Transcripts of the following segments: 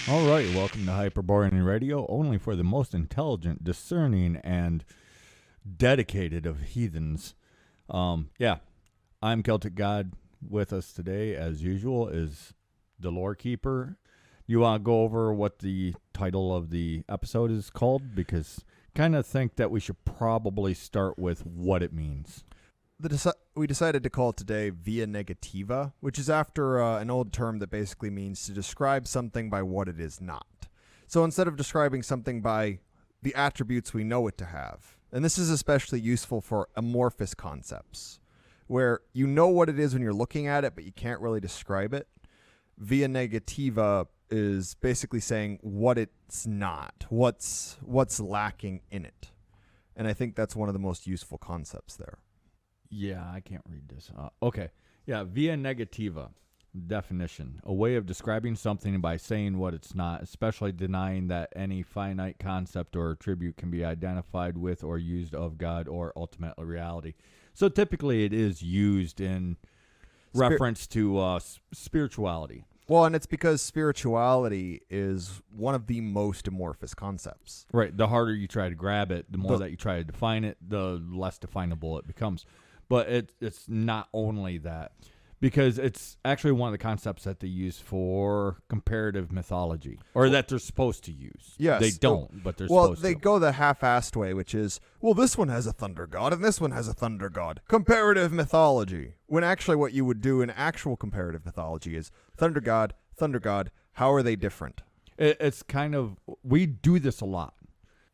All right, welcome to Hyperborean Radio, only for the most intelligent, discerning, and dedicated of heathens. I'm Celtic God. With us today, as usual, is the Lore Keeper. You want to go over what the title of the episode is called? Because kind of think that we should probably start with what it means. We decided to call it today Via Negativa, which is after an old term that basically means to describe something by what it is not. So instead of describing something by the attributes we know it to have, and this is especially useful for amorphous concepts, where you know what it is when you're looking at it, but you can't really describe it. Via Negativa is basically saying what it's not, what's lacking in it. And I think that's one of the most useful concepts there. Yeah, I can't read this. Okay. Yeah, Via Negativa. Definition. A way of describing something by saying what it's not, especially denying that any finite concept or attribute can be identified with or used of God or ultimate reality. So typically it is used in reference to spirituality. Well, and it's because spirituality is one of the most amorphous concepts. Right. The harder you try to grab it, the more that you try to define it, the less definable it becomes. But it's not only that, because it's actually one of the concepts that they use for comparative mythology, or that they're supposed to use. Yes. They don't, but they're supposed to. Well, they go the half-assed way, which is, well, this one has a thunder god, and this one has a thunder god. Comparative mythology. When actually what you would do in actual comparative mythology is thunder god, how are they different? It's kind of, we do this a lot.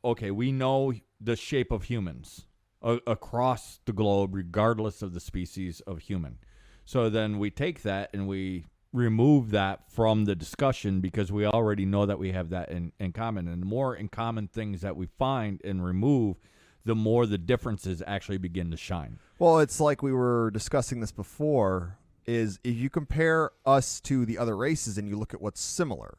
Okay, we know the shape of humans across the globe, regardless of the species of human. So then we take that and we remove that from the discussion because we already know that we have that in common. And the more in common things that we find and remove, the more the differences actually begin to shine. Well, it's like we were discussing this before, is if you compare us to the other races and you look at what's similar,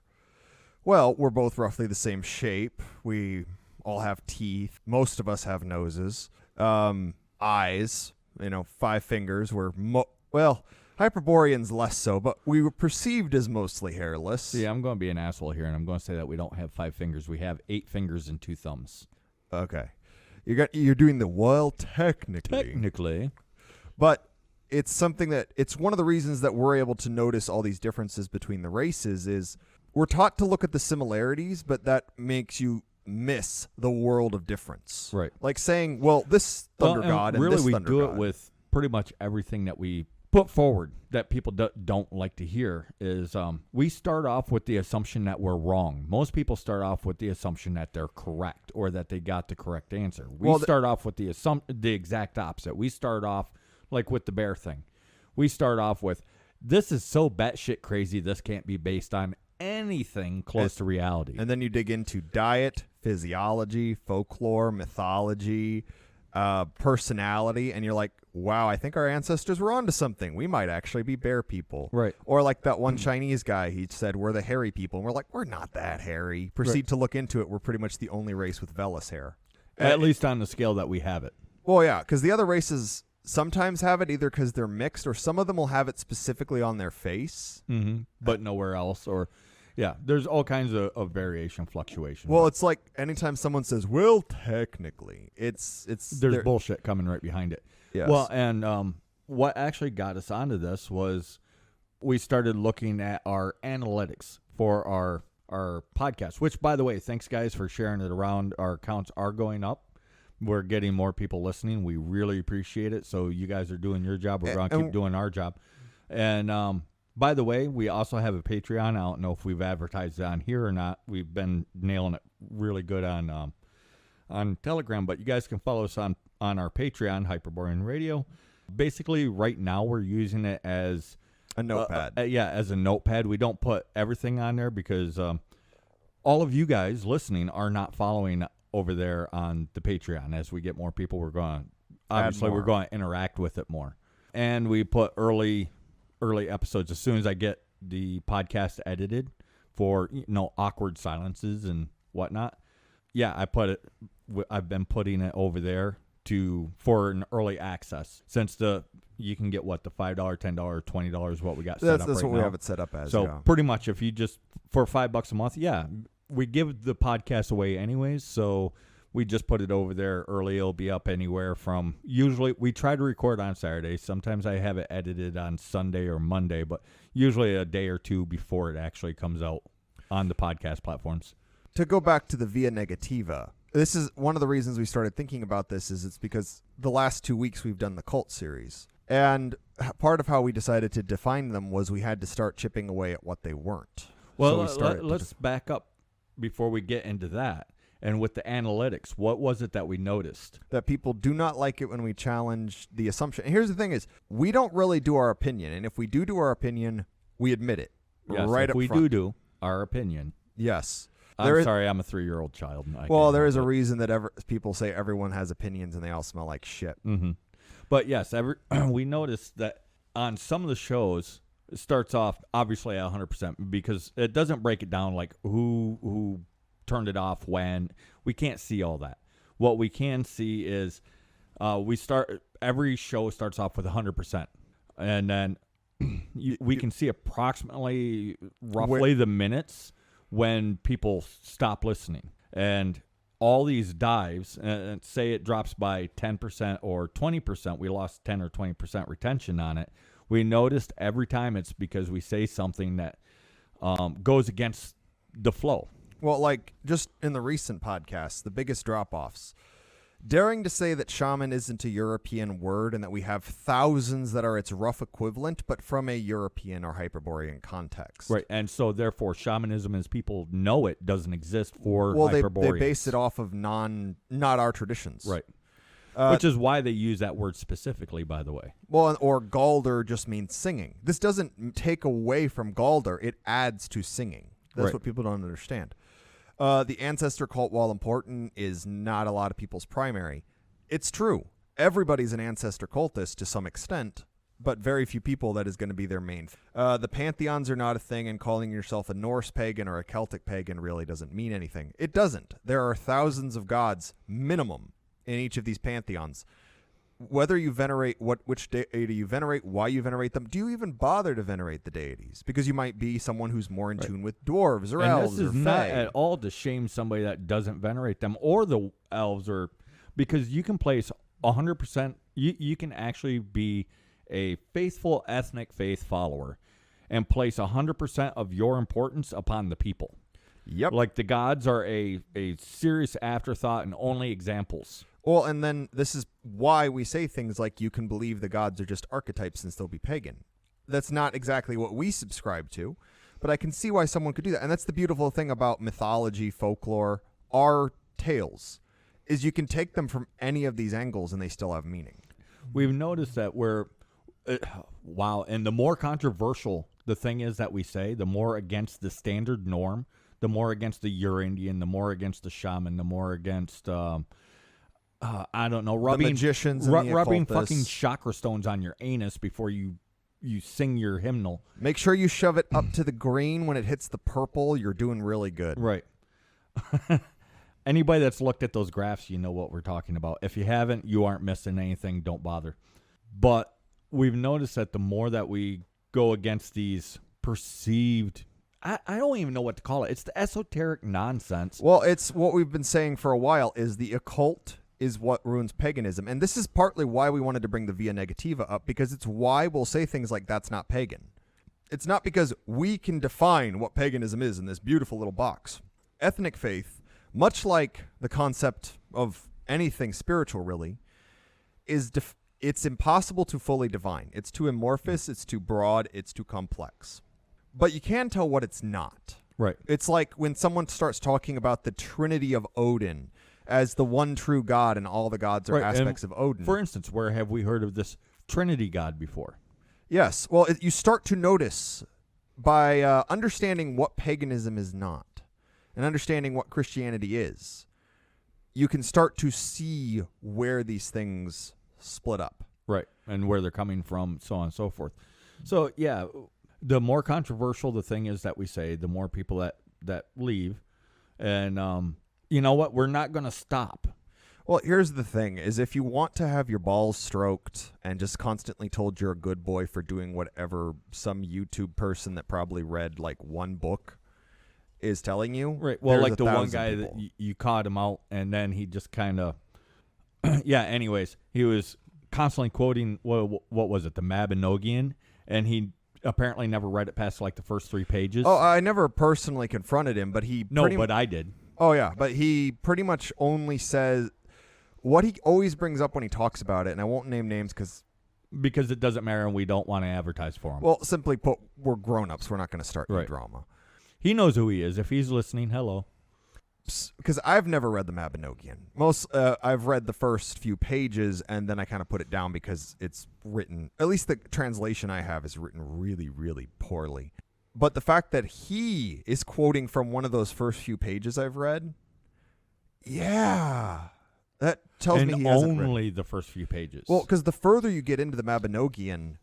well, we're both roughly the same shape. We all have teeth. Most of us have noses. Eyes, 5 fingers. Hyperboreans less so, but we were perceived as mostly hairless. Yeah, I'm going to be an asshole here, and I'm going to say that we don't have 5 fingers. We have 8 fingers and 2 thumbs. Okay. You're doing the technically. But it's something that, it's one of the reasons that we're able to notice all these differences between the races is we're taught to look at the similarities, but that makes you miss the world of difference. Right. Like saying, well, this thunder god and really this thunder god. Really, we do it with pretty much everything that we put forward that people don't like to hear is we start off with the assumption that we're wrong. Most people start off with the assumption that they're correct or that they got the correct answer. We start off with the exact opposite. We start off like with the bear thing. We start off with, this is so batshit crazy, this can't be based on anything close to reality. And then you dig into diet, physiology, folklore, mythology, personality, and you're like, wow, I think our ancestors were onto something. We might actually be bear people. Right. Or like that one Chinese guy, he said, we're the hairy people. And we're like, we're not that hairy. Proceed to look into it. We're pretty much the only race with vellus hair. At least on the scale that we have it. Well, yeah, because the other races sometimes have it either because they're mixed or some of them will have it specifically on their face. Mm-hmm. But nowhere else. Or, yeah, there's all kinds of variation, fluctuation. Well, it's like anytime someone says, well, technically, it's there's bullshit coming right behind it. Yes. Well, and what actually got us onto this was we started looking at our analytics for our podcast, which, by the way, thanks, guys, for sharing it around. Our accounts are going up. We're getting more people listening. We really appreciate it. So you guys are doing your job. We're going to keep doing our job. And by the way, we also have a Patreon. I don't know if we've advertised it on here or not. We've been nailing it really good on Telegram, but you guys can follow us on our Patreon, Hyperborean Radio. Basically, right now we're using it as a notepad. As a notepad. We don't put everything on there because all of you guys listening are not following over there on the Patreon. As we get more people, we're going to interact with it more. And we put early episodes as soon as I get the podcast edited for awkward silences and whatnot. Yeah, I've been putting it over there for an early access since the you can get what, the $5, $10, $20 what we got set That's up what right we now. have it set up as. So yeah. pretty much if you just, for $5 a month, we give the podcast away anyways. So we just put it over there early. It'll be up anywhere from, usually we try to record on Saturday. Sometimes I have it edited on Sunday or Monday, but usually a day or two before it actually comes out on the podcast platforms. To go back to the Via Negativa, this is one of the reasons we started thinking about this is it's because the last 2 weeks we've done the cult series. And part of how we decided to define them was we had to start chipping away at what they weren't. Well, So let's back up before we get into that. And with the analytics, what was it that we noticed? That people do not like it when we challenge the assumption. And here's the thing is, we don't really do our opinion. And if we do our opinion, we admit it. Yes, right if up we front. do our opinion. Yes. Sorry, I'm a 3-year-old child. There is a reason that people say everyone has opinions and they all smell like shit. Mm-hmm. But yes, we noticed that on some of the shows, it starts off obviously at 100% because it doesn't break it down like who turned it off when. We can't see all that. What we can see is every show starts off with 100%, and then we can see approximately roughly the minutes when people stop listening. And all these dives, and say it drops by 10% or 20%, we lost 10 or 20% retention on it. We noticed every time it's because we say something that goes against the flow. Well, like just in the recent podcasts, the biggest drop-offs, daring to say that shaman isn't a European word and that we have thousands that are its rough equivalent, but from a European or Hyperborean context. Right, and so therefore shamanism, as people know it, doesn't exist for Hyperboreans. They base it off of not our traditions. Right. Which is why they use that word specifically, by the way. Well, or Galder just means singing. This doesn't take away from Galder. It adds to singing. That's what people don't understand. The ancestor cult, while important, is not a lot of people's primary. It's true. Everybody's an ancestor cultist to some extent, but very few people that is going to be their main. The pantheons are not a thing, and calling yourself a Norse pagan or a Celtic pagan really doesn't mean anything. It doesn't. There are thousands of gods, minimum, in each of these pantheons. Whether you venerate which deity you venerate, why you venerate them, do you even bother to venerate the deities? Because you might be someone who's more in tune with dwarves or elves or this is fae. not at all to shame somebody that doesn't venerate them or the elves, or because you can place 100%. You can actually be a faithful ethnic faith follower and place 100% of your importance upon the people. Yep. Like the gods are a serious afterthought and only examples. Well, and then this is why we say things like you can believe the gods are just archetypes and still be pagan. That's not exactly what we subscribe to, but I can see why someone could do that. And that's the beautiful thing about mythology, folklore, our tales, is you can take them from any of these angles and they still have meaning. We've noticed that and the more controversial the thing is that we say, the more against the standard norm, the more against the Ur-Indian, the more against the shaman, the more against... I don't know, rubbing the magicians and the rubbing occultists. fucking chakra stones on your anus before you sing your hymnal. Make sure you shove it up to the green when it hits the purple. You're doing really good. Right. Anybody that's looked at those graphs, you know what we're talking about. If you haven't, you aren't missing anything. Don't bother. But we've noticed that the more that we go against these perceived... I don't even know what to call it. It's the esoteric nonsense. Well, it's what we've been saying for a while is the occult is what ruins paganism. And this is partly why we wanted to bring the Via Negativa up, because it's why we'll say things like that's not pagan. It's not because we can define what paganism is in this beautiful little box. Ethnic faith, much like the concept of anything spiritual really, it's impossible to fully define. It's too amorphous, it's too broad, it's too complex. But you can tell what it's not. Right. It's like when someone starts talking about the Trinity of Odin as the one true God and all the gods are aspects of Odin. For instance, where have we heard of this Trinity God before? Yes. Well, you start to notice by understanding what paganism is not and understanding what Christianity is, you can start to see where these things split up. Right. And where they're coming from, so on and so forth. So, yeah, the more controversial the thing is that we say, the more people that leave. And you know what? We're not going to stop. Well, here's the thing, is if you want to have your balls stroked and just constantly told you're a good boy for doing whatever some YouTube person that probably read like one book is telling you. Right. Well, there's like the one 1,000 guy people. that you caught him out, and then he just kind of, yeah. Anyways, he was constantly quoting what was it, the Mabinogion, and he apparently never read it past like the first 3 pages. Oh, I never personally confronted him, but he I did. Oh yeah, but he pretty much only says what he always brings up when he talks about it, and I won't name names because it doesn't matter, and we don't want to advertise for him. well, simply put, we're grown-ups. We're not going to start any Right. drama. He knows who he is. If he's listening, hello. Because I've never read the Mabinogion. I've read the first few pages, and then I kind of put it down because it's written, at least the translation I have is written really, really poorly. But the fact that he is quoting from one of those first few pages I've read, yeah, that tells me he hasn't read. Only the first few pages. Well, because the further you get into the Mabinogion,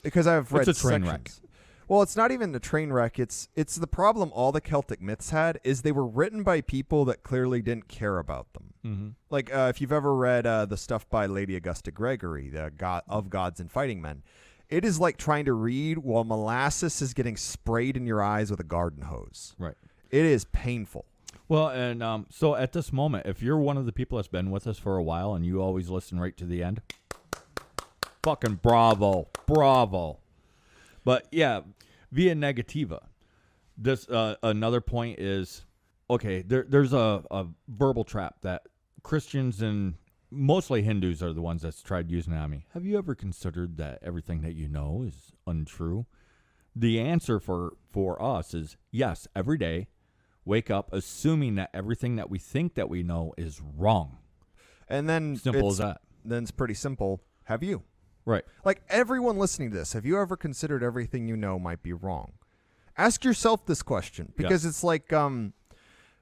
because I've read it's a train sections. wreck. Well, it's not even a train wreck. It's the problem all the Celtic myths had is they were written by people that clearly didn't care about them. Mm-hmm. Like if you've ever read the stuff by Lady Augusta Gregory, the God of Gods and Fighting Men, it is like trying to read while molasses is getting sprayed in your eyes with a garden hose. Right. It is painful. Well, and so at this moment, if you're one of the people that's been with us for a while and you always listen right to the end, fucking bravo. But yeah, via Negativa, this another point is, okay, there's a verbal trap that Christians and mostly Hindus are the ones that's tried using on me. Have you ever considered that everything that you know is untrue? The answer for us is yes, every day. Wake up assuming that everything that we think that we know is wrong. And then Simple as that. Then it's pretty simple. Have you? Right. Like everyone listening to this, have you ever considered everything you know might be wrong? Ask yourself this question because it's like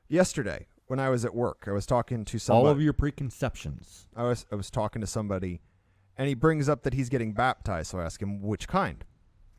yesterday when I was at work, I was talking to somebody. All of your preconceptions. I was talking to somebody, and he brings up that he's getting baptized. So I ask him which kind.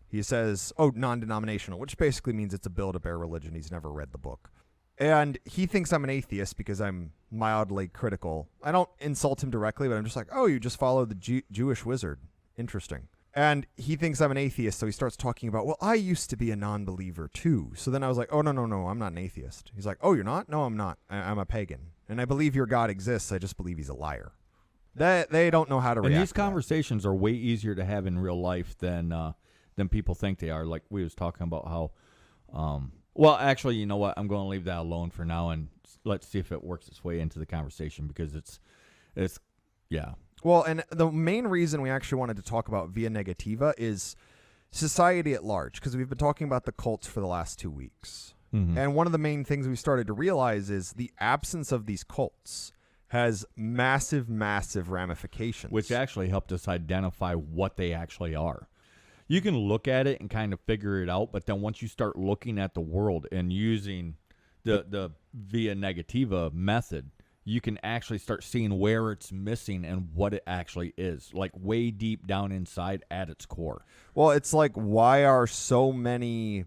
He says, "Oh, non-denominational," which basically means it's a Build-A-Bear religion. He's never read the book. And he thinks I'm an atheist because I'm mildly critical. I don't insult him directly, but I'm just like, oh, you just follow the Jewish wizard. Interesting. And he thinks I'm an atheist, so he starts talking about, well, I used to be a non-believer too. So then I was like, oh, no, I'm not an atheist. He's like, oh, you're not? No, I'm not. I'm a pagan. And I believe your God exists. I just believe he's a liar. They don't know how to react. And these to that. conversations are way easier to have in real life than people think they are. Like we was talking about how, well, actually, you know what? I'm going to leave that alone for now, and let's see if it works its way into the conversation because it's, yeah. Well, and the main reason we actually wanted to talk about Via Negativa is society at large, because we've been talking about the cults for the last 2 weeks. Mm-hmm. And one of the main things we started to realize is the absence of these cults has massive, massive ramifications. Which actually helped us identify what they actually are. You can look at it and kind of figure it out, but then once you start looking at the world and using the Via Negativa method, you can actually start seeing where it's missing and what it actually is, like way deep down inside at its core. Well, it's like, why are so many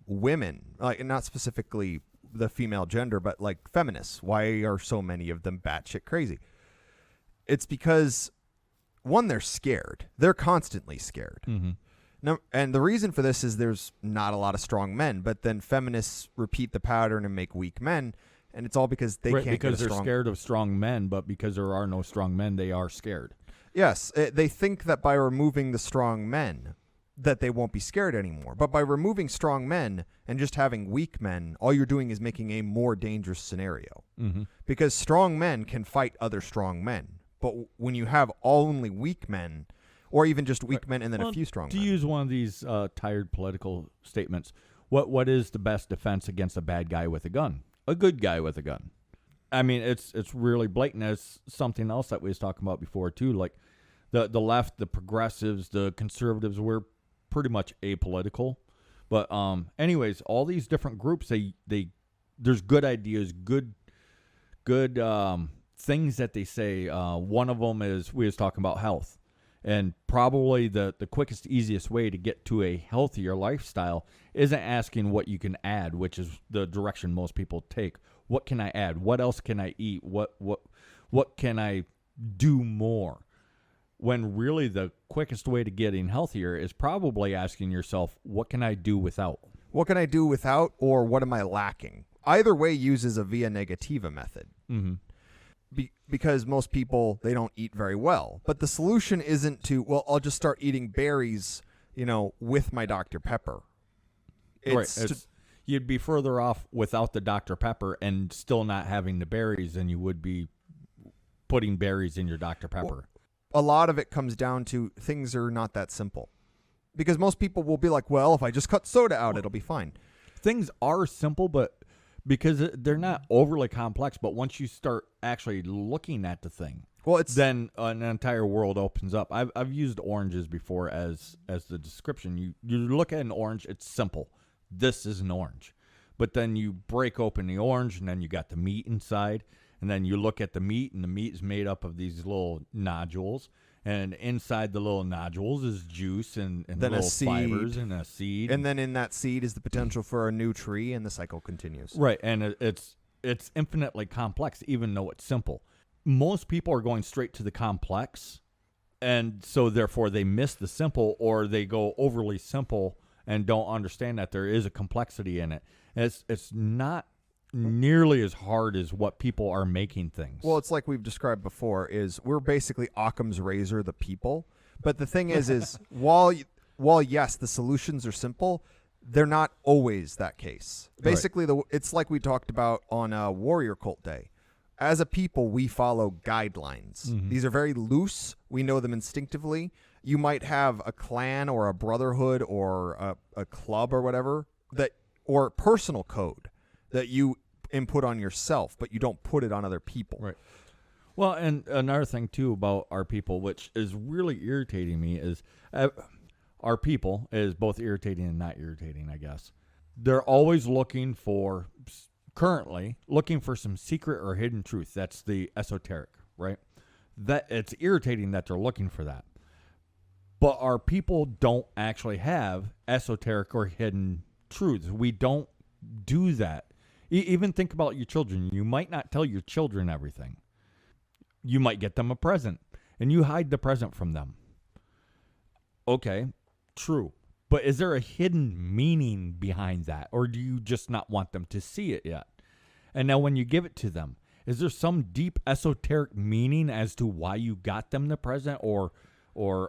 women, like not specifically the female gender, but like feminists, why are so many of them batshit crazy? It's because, one, they're scared. They're constantly scared. Mm-hmm. No, and the reason for this is there's not a lot of strong men, but then feminists repeat the pattern and make weak men, and it's all because they can't because get a they're scared of strong men, but because there are no strong men, they are scared. Yes, they think that by removing the strong men, that they won't be scared anymore. But by removing strong men and just having weak men, all you're doing is making a more dangerous scenario. Mm-hmm. Because strong men can fight other strong men, but when you have only weak men, or even just weak men and then a few strong men. To use one of these tired political statements, what is the best defense against a bad guy with a gun? A good guy with a gun. I mean, it's really blatant. It's something else that we was talking about before too. Like the left, the progressives, the conservatives, we're pretty much apolitical. But anyways, all these different groups, they there's good ideas, good things that they say. One of them is we was talking about health. And probably the quickest, easiest way to get to a healthier lifestyle isn't asking what you can add, which is the direction most people take. What can I add? What else can I eat? What what can I do more? When really the quickest way to getting healthier is probably asking yourself, what can I do without? What can I do without, or what am I lacking? Either way uses a via negativa method. Mm-hmm. Because most people, they don't eat very well. But the solution isn't to, well, I'll just start eating berries, with my Dr. Pepper. You'd be further off without the Dr. Pepper and still not having the berries than you would be putting berries in your Dr. Pepper. A lot of it comes down to things are not that simple. Because most people will be like, well, if I just cut soda out, it'll be fine. Things are simple, but because they're not overly complex, but once you start actually looking at the thing, then an entire world opens up. I've used oranges before as the description. You look at an orange, it's simple. This is an orange. But then you break open the orange, and then you got the meat inside, and then you look at the meat, and the meat is made up of these little nodules. And inside the little nodules is juice and then little fibers and a seed. And then in that seed is the potential for a new tree, and the cycle continues. Right, and it's infinitely complex, even though it's simple. Most people are going straight to the complex, and so therefore they miss the simple, or they go overly simple and don't understand that there is a complexity in it. And it's not nearly as hard as what people are making things. Well, it's like we've described before, is we're basically Occam's razor, the people. But the thing is while yes, the solutions are simple, they're not always that case. Basically, it's like we talked about on Warrior Cult Day. As a people, we follow guidelines. Mm-hmm. These are very loose. We know them instinctively. You might have a clan or a brotherhood or a club or whatever, or personal code that you input on yourself, but you don't put it on other people. Right. Well, and another thing, too, about our people, which is really irritating me, is our people is both irritating and not irritating, I guess. They're always currently looking for some secret or hidden truth. That's the esoteric, right? That it's irritating that they're looking for that. But our people don't actually have esoteric or hidden truths. We don't do that. Even think about your children. You might not tell your children everything. You might get them a present, and you hide the present from them. Okay, true. But is there a hidden meaning behind that, or do you just not want them to see it yet? And now when you give it to them, is there some deep esoteric meaning as to why you got them the present, or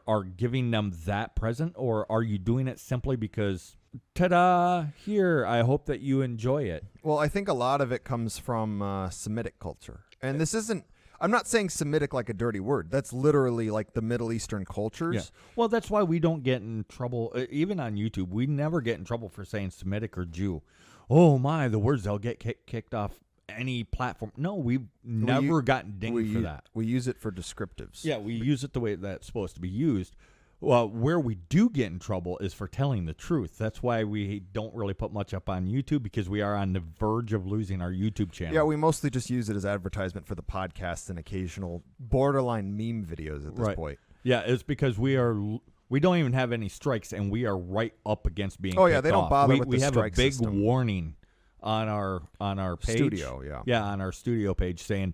are giving them that present, or are you doing it simply because, ta-da, here, I hope that you enjoy it? Well, I think a lot of it comes from Semitic culture. And this isn't, I'm not saying Semitic like a dirty word. That's literally like the Middle Eastern cultures. Yeah. Well, that's why we don't get in trouble. Even on YouTube, we never get in trouble for saying Semitic or Jew. Oh, my, the words, they'll get kicked off any platform. No, we've never gotten dinged for that. We use it for descriptives. Yeah, we use it the way that's supposed to be used. Well, where we do get in trouble is for telling the truth. That's why we don't really put much up on YouTube, because we are on the verge of losing our YouTube channel. Yeah, we mostly just use it as advertisement for the podcast and occasional borderline meme videos at this point. Yeah, it's because we don't even have any strikes, and we are right up against being kicked they don't off. bother with the strike system. We have a big system. Warning on our page. Studio, yeah. Yeah, on our studio page saying,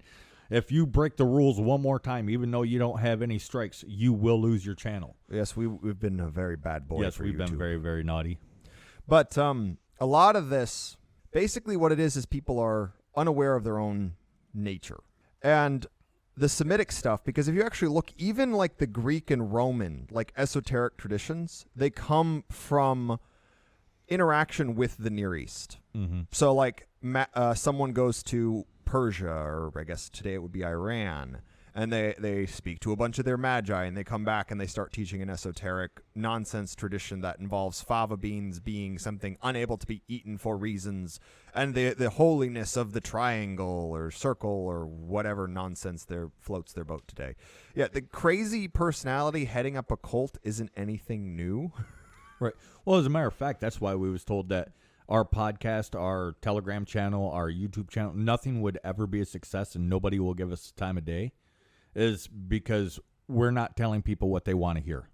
if you break the rules one more time, even though you don't have any strikes, you will lose your channel. Yes, we've been a very bad boy for we've YouTube. been very, very naughty. But a lot of this, basically what it is people are unaware of their own nature. And the Semitic stuff, because if you actually look, even like the Greek and Roman, like esoteric traditions, they come from interaction with the Near East. Mm-hmm. So like someone goes to Persia, or I guess today it would be Iran, and they speak to a bunch of their magi, and they come back and they start teaching an esoteric nonsense tradition that involves fava beans being something unable to be eaten for reasons, and the holiness of the triangle or circle or whatever nonsense floats their boat today. Yeah, the crazy personality heading up a cult isn't anything new. Right. Well, as a matter of fact, that's why we was told that our podcast, our Telegram channel, our YouTube channel, nothing would ever be a success and nobody will give us time of day, is because we're not telling people what they want to hear.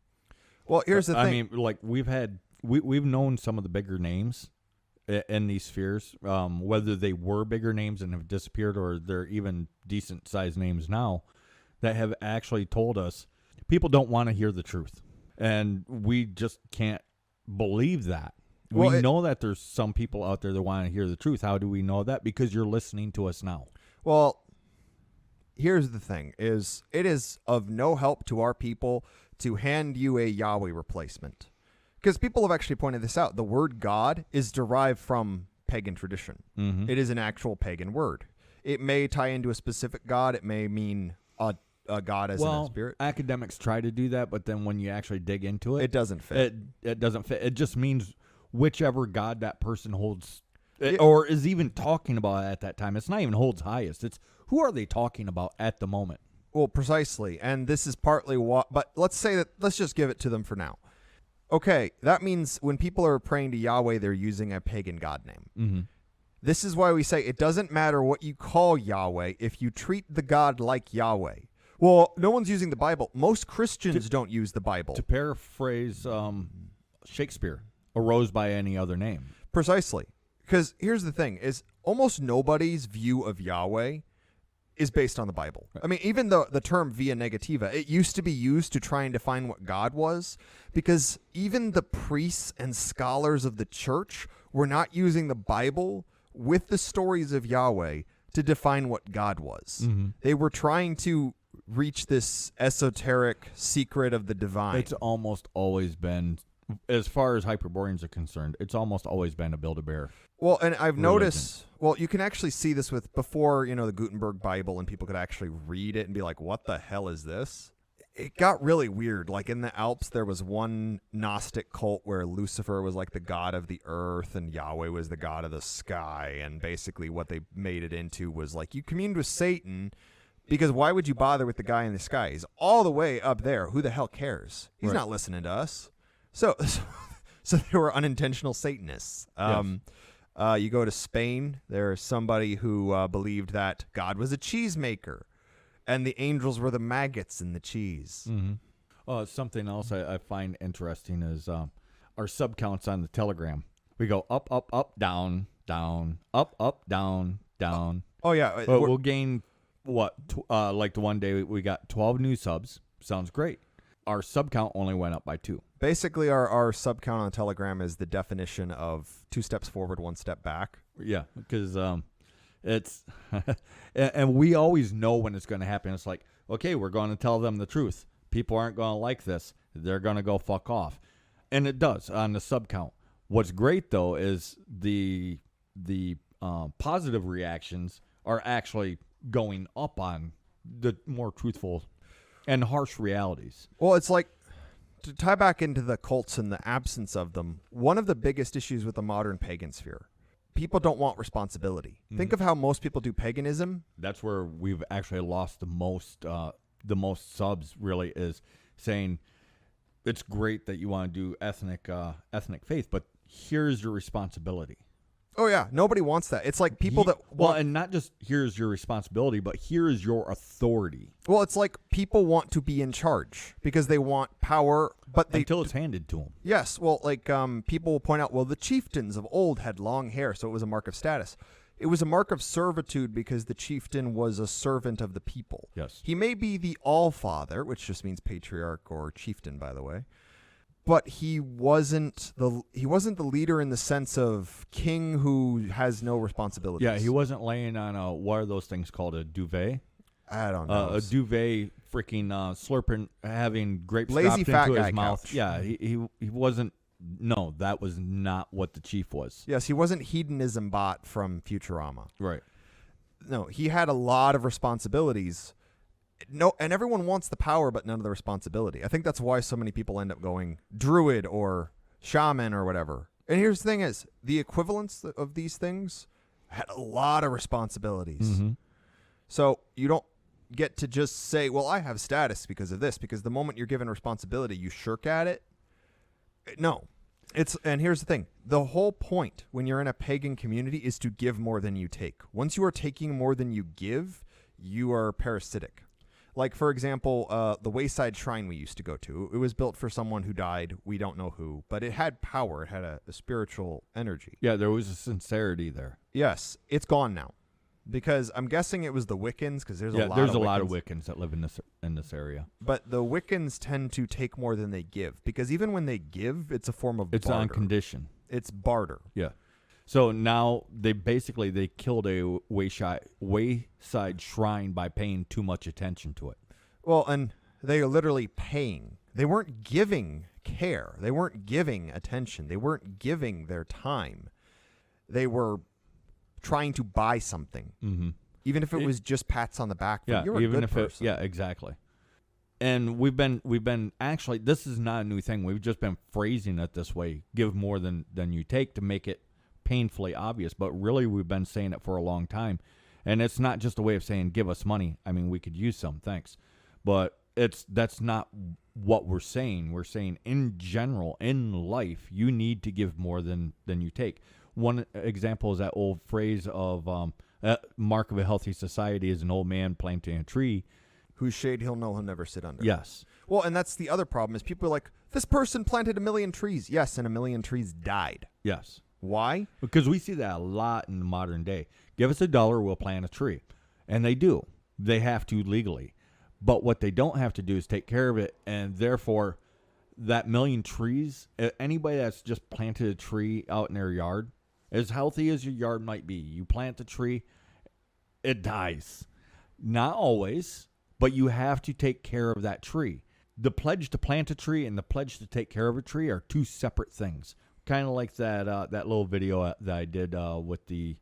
Well, here's the thing. I mean, like we've known some of the bigger names, in these spheres, whether they were bigger names and have disappeared or they're even decent-sized names now, that have actually told us people don't want to hear the truth. And we just can't believe that. Well, we know that there's some people out there that want to hear the truth. How do we know that? Because you're listening to us now. Well, here's the thing, is it is of no help to our people to hand you a Yahweh replacement. Because people have actually pointed this out. The word God is derived from pagan tradition. Mm-hmm. It is an actual pagan word. It may tie into a specific god. It may mean a god as in a spirit. Academics try to do that, but then when you actually dig into it, It doesn't fit. It doesn't fit. It just means whichever god that person holds or is even talking about at that time. It's not even holds highest. It's who are they talking about at the moment? Well, precisely. And this is partly what, but let's just give it to them for now. Okay, that means when people are praying to Yahweh, they're using a pagan god name. Mm-hmm. This is why we say it doesn't matter what you call Yahweh if you treat the god like Yahweh. Well, no one's using the Bible. Most Christians don't use the Bible. To paraphrase Shakespeare, arose by any other name. Precisely. Because here's the thing, is almost nobody's view of Yahweh is based on the Bible. I mean, even the term via negativa, it used to be used to try and define what God was, because even the priests and scholars of the church were not using the Bible with the stories of Yahweh to define what God was. Mm-hmm. They were trying to reach this esoteric secret of the divine. It's almost always been, as far as Hyperboreans are concerned, it's almost always been a Build-A-Bear. Well, and I've noticed, well, you can actually see this with before, the Gutenberg Bible, and people could actually read it and be like, what the hell is this? It got really weird. Like in the Alps, there was one Gnostic cult where Lucifer was like the god of the earth and Yahweh was the god of the sky. And basically what they made it into was like, you communed with Satan because why would you bother with the guy in the sky? He's all the way up there. Who the hell cares? He's not listening to us. So they were unintentional Satanists. Yes. You go to Spain, there's somebody who believed that God was a cheesemaker, and the angels were the maggots in the cheese. Mm-hmm. Something else I find interesting is our sub counts on the Telegram. We go up, up, up, down, down, up, up, down, down. Oh, yeah. But we'll gain, like the one day we got 12 new subs. Sounds great. Our sub count only went up by 2. Basically, our sub count on Telegram is the definition of 2 steps forward, 1 step back. Yeah, because it's and we always know when it's going to happen. It's like, okay, we're going to tell them the truth. People aren't going to like this. They're going to go fuck off, and it does on the sub count. What's great though is the positive reactions are actually going up on the more truthful and harsh realities. Well, it's like, to tie back into the cults and the absence of them, one of the biggest issues with the modern pagan sphere, people don't want responsibility. Mm-hmm. Think of how most people do paganism. That's where we've actually lost the most subs, really, is saying it's great that you want to do ethnic faith, but here's your responsibility. Oh, yeah. Nobody wants that. It's like people and not just here's your responsibility, but here is your authority. Well, it's like people want to be in charge because they want power, but until it's handed to them. Yes. Well, like people will point out, well, the chieftains of old had long hair, so it was a mark of status. It was a mark of servitude because the chieftain was a servant of the people. Yes. He may be the all-father, which just means patriarch or chieftain, by the way. But he wasn't the leader in the sense of king who has no responsibilities. Yeah, he wasn't laying on what are those things called, a duvet? I don't know. A duvet, freaking slurping, having grapes lazy dropped fat into guy his mouth. couch. Yeah, he wasn't. No, that was not what the chief was. Yes, he wasn't hedonism bot from Futurama. Right. No, he had a lot of responsibilities. No, and everyone wants the power, but none of the responsibility. I think that's why so many people end up going druid or shaman or whatever. And here's the thing is, the equivalents of these things had a lot of responsibilities. Mm-hmm. So you don't get to just say, well, I have status because of this, because the moment you're given responsibility, you shirk at it. No. And here's the thing. The whole point when you're in a pagan community is to give more than you take. Once you are taking more than you give, you are parasitic. Like, for example, the Wayside Shrine we used to go to, it was built for someone who died. We don't know who, but it had power. It had a spiritual energy. Yeah, there was a sincerity there. Yes, it's gone now. Because I'm guessing it was the Wiccans, because there's a lot of Wiccans that live in this area. But the Wiccans tend to take more than they give, because even when they give, it's a form of barter. It's on condition. It's barter. Yeah. So now they killed a wayside shrine by paying too much attention to it. Well, and they are literally paying. They weren't giving care. They weren't giving attention. They weren't giving their time. They were trying to buy something, even if it was just pats on the back. Yeah, you're a good person. Yeah, exactly. And we've been actually, this is not a new thing. We've just been phrasing it this way: give more than you take, to make it painfully obvious. But really, we've been saying it for a long time, and it's not just a way of saying give us money. I mean, we could use some, thanks, but that's not what we're saying. We're saying in general, in life, you need to give more than you take. One example is that old phrase of mark of a healthy society is an old man planting a tree whose shade he'll know he'll never sit under. Yes. Well, and that's the other problem is people are like, this person planted 1 million trees. Yes, and 1 million trees died. Yes. Why? Because we see that a lot in the modern day. Give us $1, we'll plant a tree. And they do. They have to legally. But what they don't have to do is take care of it, and therefore that 1 million trees, anybody that's just planted a tree out in their yard, as healthy as your yard might be, you plant the tree, it dies. Not always, but you have to take care of that tree. The pledge to plant a tree and the pledge to take care of a tree are two separate things. Kind of like that little video that I did with the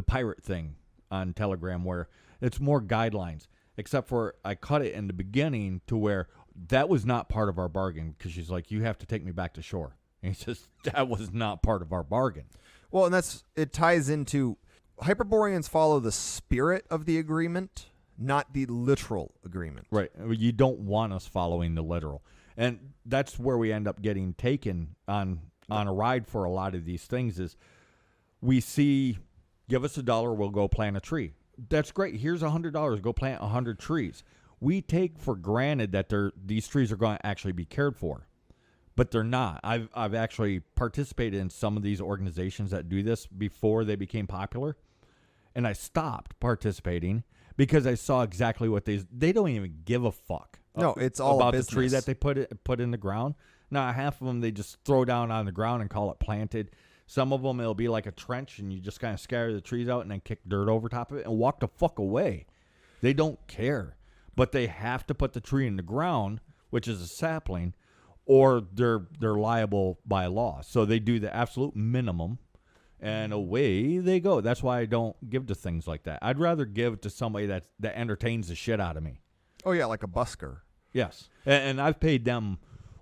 pirate thing on Telegram, where it's more guidelines, except for I cut it in the beginning to where that was not part of our bargain, because she's like, you have to take me back to shore. And he says, that was not part of our bargain. Well, and it ties into Hyperboreans follow the spirit of the agreement, not the literal agreement. Right. You don't want us following the literal. And that's where we end up getting taken on a ride for a lot of these things is we see, give us $1, we'll go plant a tree. That's great. Here's $100, go plant 100 trees. We take for granted that these trees are going to actually be cared for. But they're not. I've actually participated in some of these organizations that do this before they became popular, and I stopped participating because I saw exactly what they don't even give a fuck. No, it's all about a business. The tree that they put in the ground. Now, half of them they just throw down on the ground and call it planted. Some of them it'll be like a trench, and you just kind of scatter the trees out and then kick dirt over top of it and walk the fuck away. They don't care, but they have to put the tree in the ground, which is a sapling, or they're liable by law. So they do the absolute minimum, and away they go. That's why I don't give to things like that. I'd rather give to somebody that entertains the shit out of me. Oh, yeah, like a busker. Yes. And I've paid them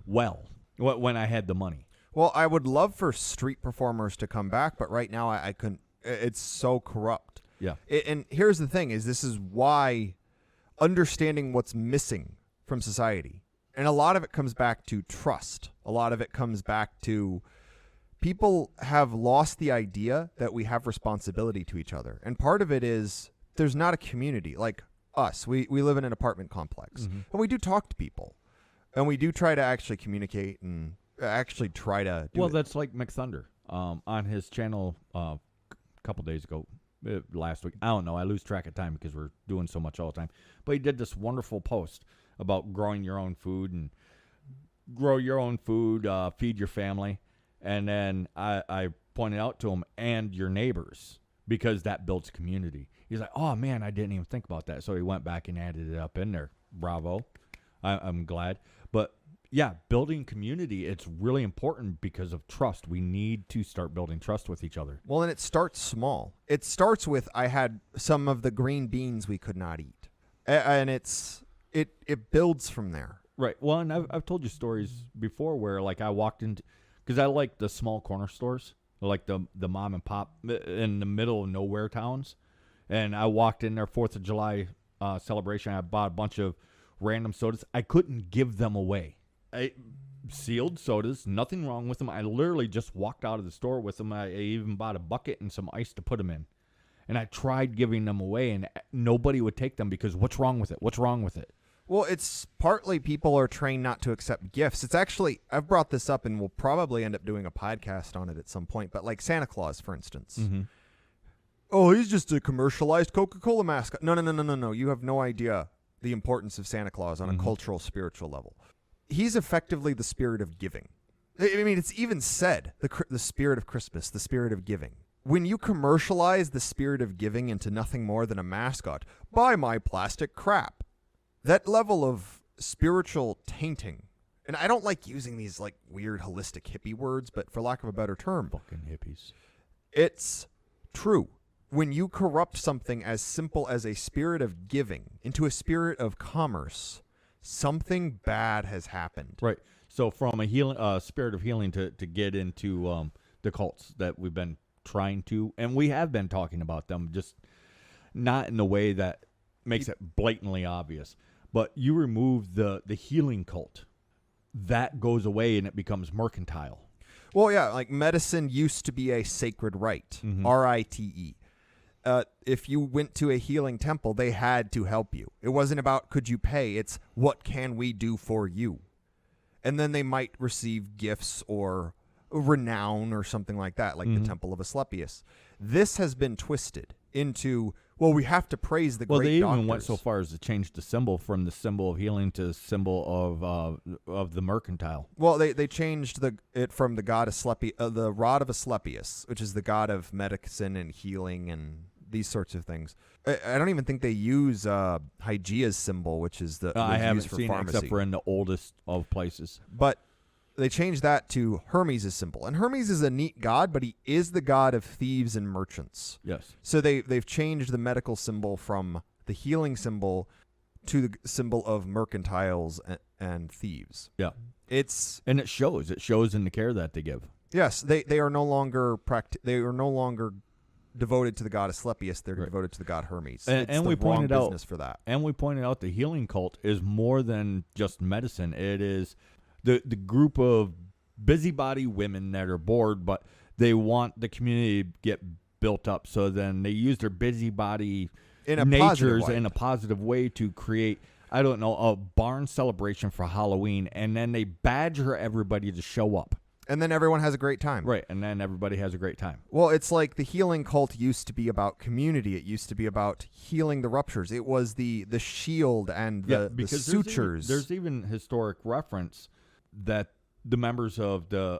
well when I had the money. Well, I would love for street performers to come back, but right now I couldn't. It's so corrupt. Yeah. And here's the thing is this is why understanding what's missing from society. And a lot of it comes back to trust. A lot of it comes back to people have lost the idea that we have responsibility to each other. And part of it is there's not a community. Like us, we live in an apartment complex. Mm-hmm. And we do talk to people. And we do try to actually communicate and actually try to do Well, it. that's like McThunder on his channel a couple days ago, last week. I don't know. I lose track of time because we're doing so much all the time. But he did this wonderful post about growing your own food and grow your own food, feed your family. And then I pointed out to him, and your neighbors, because that builds community. He's like, oh, man, I didn't even think about that. So he went back and added it up in there. Bravo. I'm glad. But, yeah, building community, it's really important because of trust. We need to start building trust with each other. Well, and it starts small. It starts with I had some of the green beans we could not eat. And it builds from there. Right. Well, and I've told you stories before where, like, I walked into, because I like the small corner stores, like the mom and pop in the middle of nowhere towns. And I walked in their 4th of July celebration. I bought a bunch of random sodas. I couldn't give them away. Sealed sodas, nothing wrong with them. I literally just walked out of the store with them. I even bought a bucket and some ice to put them in. And I tried giving them away, and nobody would take them because what's wrong with it? What's wrong with it? Well, it's partly people are trained not to accept gifts. It's actually, I've brought this up and we'll probably end up doing a podcast on it at some point, but like Santa Claus, for instance. Mm-hmm. Oh, he's just a commercialized Coca-Cola mascot. No. You have no idea the importance of Santa Claus on a cultural, spiritual level. He's effectively the spirit of giving. I mean, it's even said, the spirit of Christmas, the spirit of giving. When you commercialize the spirit of giving into nothing more than a mascot, buy my plastic crap. That level of spiritual tainting, and I don't like using these like weird holistic hippie words, but for lack of a better term, Fucking hippies. It's true. When you corrupt something as simple as a spirit of giving into a spirit of commerce, something bad has happened. Right. So from a healing, spirit of healing to get into the cults that we've been trying to, and we have been talking about them, just not in the way that makes it blatantly obvious. But you remove the healing cult, that goes away and it becomes mercantile. Well, yeah, like medicine used to be a sacred rite, R-I-T-E. If you went to a healing temple, they had to help you. It wasn't about could you pay, it's what can we do for you? And then they might receive gifts or renown or something like that, like the Temple of Asclepius. This has been twisted into, well, we have to praise the great doctors. Well, they even went so far as to change the symbol from the symbol of healing to the symbol of the mercantile. Well, they changed it from the god the rod of Asclepius, which is the god of medicine and healing and these sorts of things. I don't even think they use Hygeia's symbol, which is the I haven't used for seen pharmacy. it except for in the oldest of places. But they changed that to Hermes' symbol. And Hermes is a neat god, but he is the god of thieves and merchants. Yes. So they've changed the medical symbol from the healing symbol to the symbol of mercantiles and thieves. Yeah. And it shows. It shows in the care that they give. Yes, they are no longer devoted to the god Asclepius. They're devoted to the god Hermes. And we wrong pointed out business for that. And we pointed out the healing cult is more than just medicine. It is the group of busybody women that are bored, but they want the community to get built up. So then they use their busybody natures in a positive way to create, I don't know, a barn celebration for Halloween, and then they badger everybody to show up. And then everyone has a great time. Right, and then everybody has a great time. Well, it's like the healing cult used to be about community. It used to be about healing the ruptures. It was the shield and the sutures. There's even historic reference that the members of the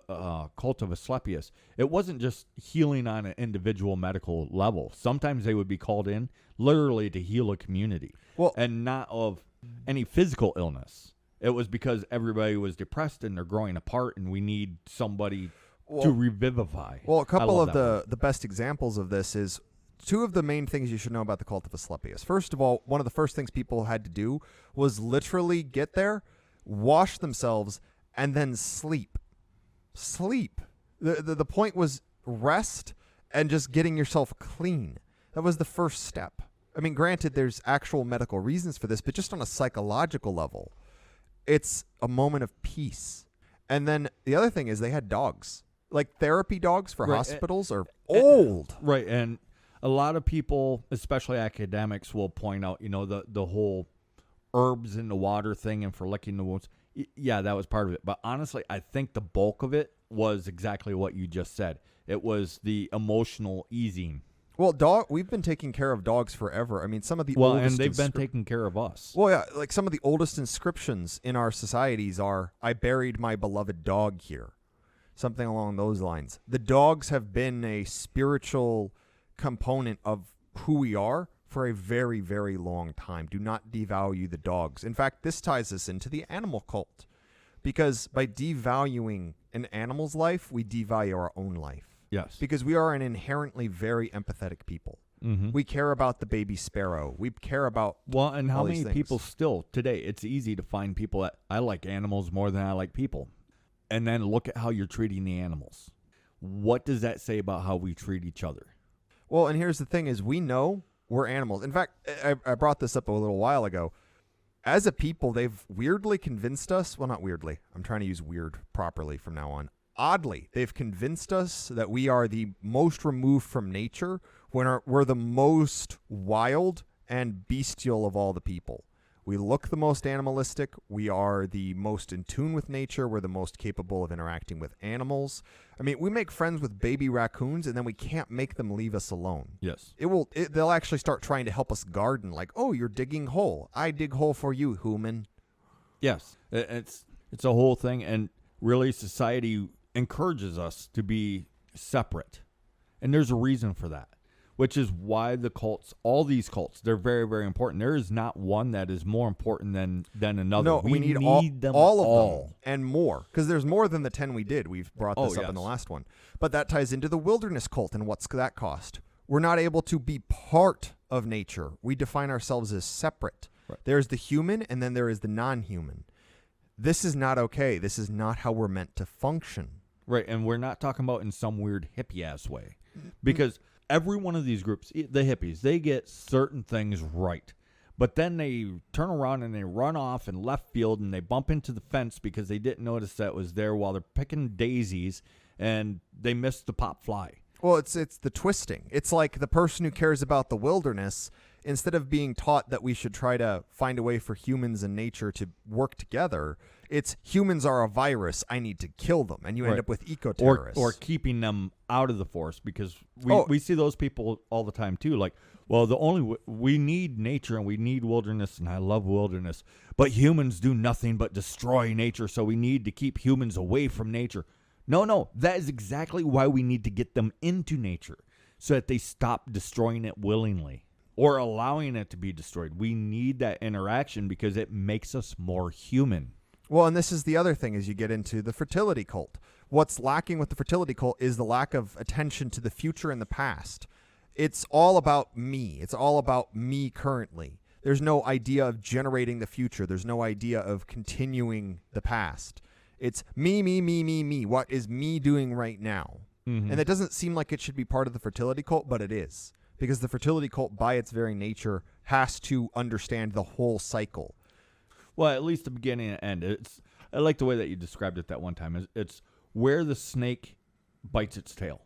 cult of Asclepius, it wasn't just healing on an individual medical level. Sometimes they would be called in literally to heal a community, and not of any physical illness. It was because everybody was depressed and they're growing apart, and we need somebody to revivify. Well, a couple of the best examples of this is two of the main things you should know about the cult of Asclepius. First of all, one of the first things people had to do was literally get there, wash themselves, and then sleep. Sleep. The point was rest and just getting yourself clean. That was the first step. I mean, granted, there's actual medical reasons for this, but just on a psychological level, it's a moment of peace. And then the other thing is they had dogs. Like therapy dogs for hospitals are old. Right, and a lot of people, especially academics, will point out, the whole herbs in the water thing and for licking the wounds. Yeah, that was part of it. But honestly, I think the bulk of it was exactly what you just said. It was the emotional easing. Well, we've been taking care of dogs forever. I mean, some of the oldest... and they've been taking care of us. Well, yeah, like some of the oldest inscriptions in our societies are, I buried my beloved dog here. Something along those lines. The dogs have been a spiritual component of who we are for a very, very long time. Do not devalue the dogs. In fact, this ties us into the animal cult. Because by devaluing an animal's life, we devalue our own life. Yes. Because we are an inherently very empathetic people. Mm-hmm. We care about the baby sparrow. We care about and how all many these things. people still today, it's easy to find people that I like animals more than I like people. And then look at how you're treating the animals. What does that say about how we treat each other? Well, and here's the thing is we know we're animals. In fact, I brought this up a little while ago. As a people, they've weirdly convinced us. Well, not weirdly. I'm trying to use weird properly from now on. oddly, they've convinced us that we are the most removed from nature when we're the most wild and bestial of all the people. We look the most animalistic. We are the most in tune with nature. We're the most capable of interacting with animals. I mean, we make friends with baby raccoons, and then we can't make them leave us alone. Yes. They'll actually start trying to help us garden. Like, oh, you're digging hole. I dig hole for you, human. Yes. It's a whole thing, and really society encourages us to be separate. And there's a reason for that, which is why the cults, all these cults, they're very, very important. There is not one that is more important than another. No, we need all of them and more, because there's more than the 10 we did. We've brought this up in the last one. But that ties into the wilderness cult, and what's that cost? We're not able to be part of nature. We define ourselves as separate. Right. There's the human, and then there is the non-human. This is not okay. This is not how we're meant to function. Right, and we're not talking about in some weird hippie-ass way, because every one of these groups, the hippies, they get certain things right. But then they turn around and they run off in left field and they bump into the fence because they didn't notice that was there while they're picking daisies and they missed the pop fly. Well, it's the twisting. It's like the person who cares about the wilderness, instead of being taught that we should try to find a way for humans and nature to work together, it's humans are a virus. I need to kill them. And you end up with eco-terrorists. Or keeping them out of the forest, because we see those people all the time too. Like, well, we need nature and we need wilderness, and I love wilderness, but humans do nothing but destroy nature, so we need to keep humans away from nature. No, that is exactly why we need to get them into nature, so that they stop destroying it willingly or allowing it to be destroyed. We need that interaction because it makes us more human. Well, and this is the other thing as you get into the fertility cult. What's lacking with the fertility cult is the lack of attention to the future and the past. It's all about me. It's all about me currently. There's no idea of generating the future. There's no idea of continuing the past. It's me. What is me doing right now? Mm-hmm. And it doesn't seem like it should be part of the fertility cult, but it is. Because the fertility cult, by its very nature, has to understand the whole cycle. Well, at least the beginning and end. I like the way that you described it that one time. It's where the snake bites its tail.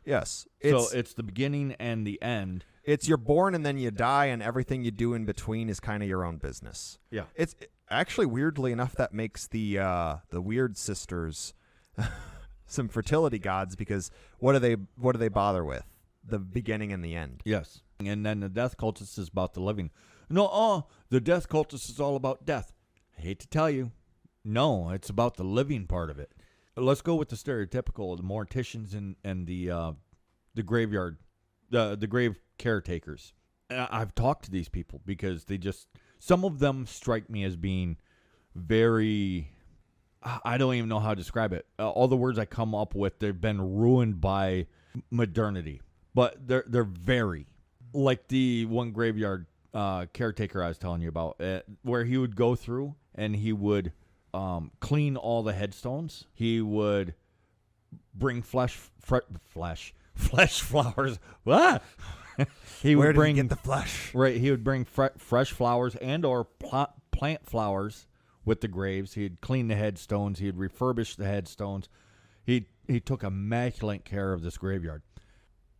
Yes. So it's the beginning and the end. It's you're born and then you die, and everything you do in between is kind of your own business. Yeah. It's actually, weirdly enough, that makes the Weird Sisters some fertility gods, because what do they bother with? The beginning and the end. Yes. And then the death cultist is about the living. No, the death cultist is all about death. I hate to tell you. No, it's about the living part of it. Let's go with the stereotypical, the morticians and the graveyard, the grave caretakers. I've talked to these people because some of them strike me as being very, I don't even know how to describe it. All the words I come up with, they've been ruined by modernity. But they're very, like the one graveyard caretaker I was telling you about, where he would go through and he would clean all the headstones. He would bring fresh flowers. Ah! Where did he get the flesh? Right, he would bring fresh flowers and or plant flowers with the graves. He'd clean the headstones. He'd refurbish the headstones. He took immaculate care of this graveyard.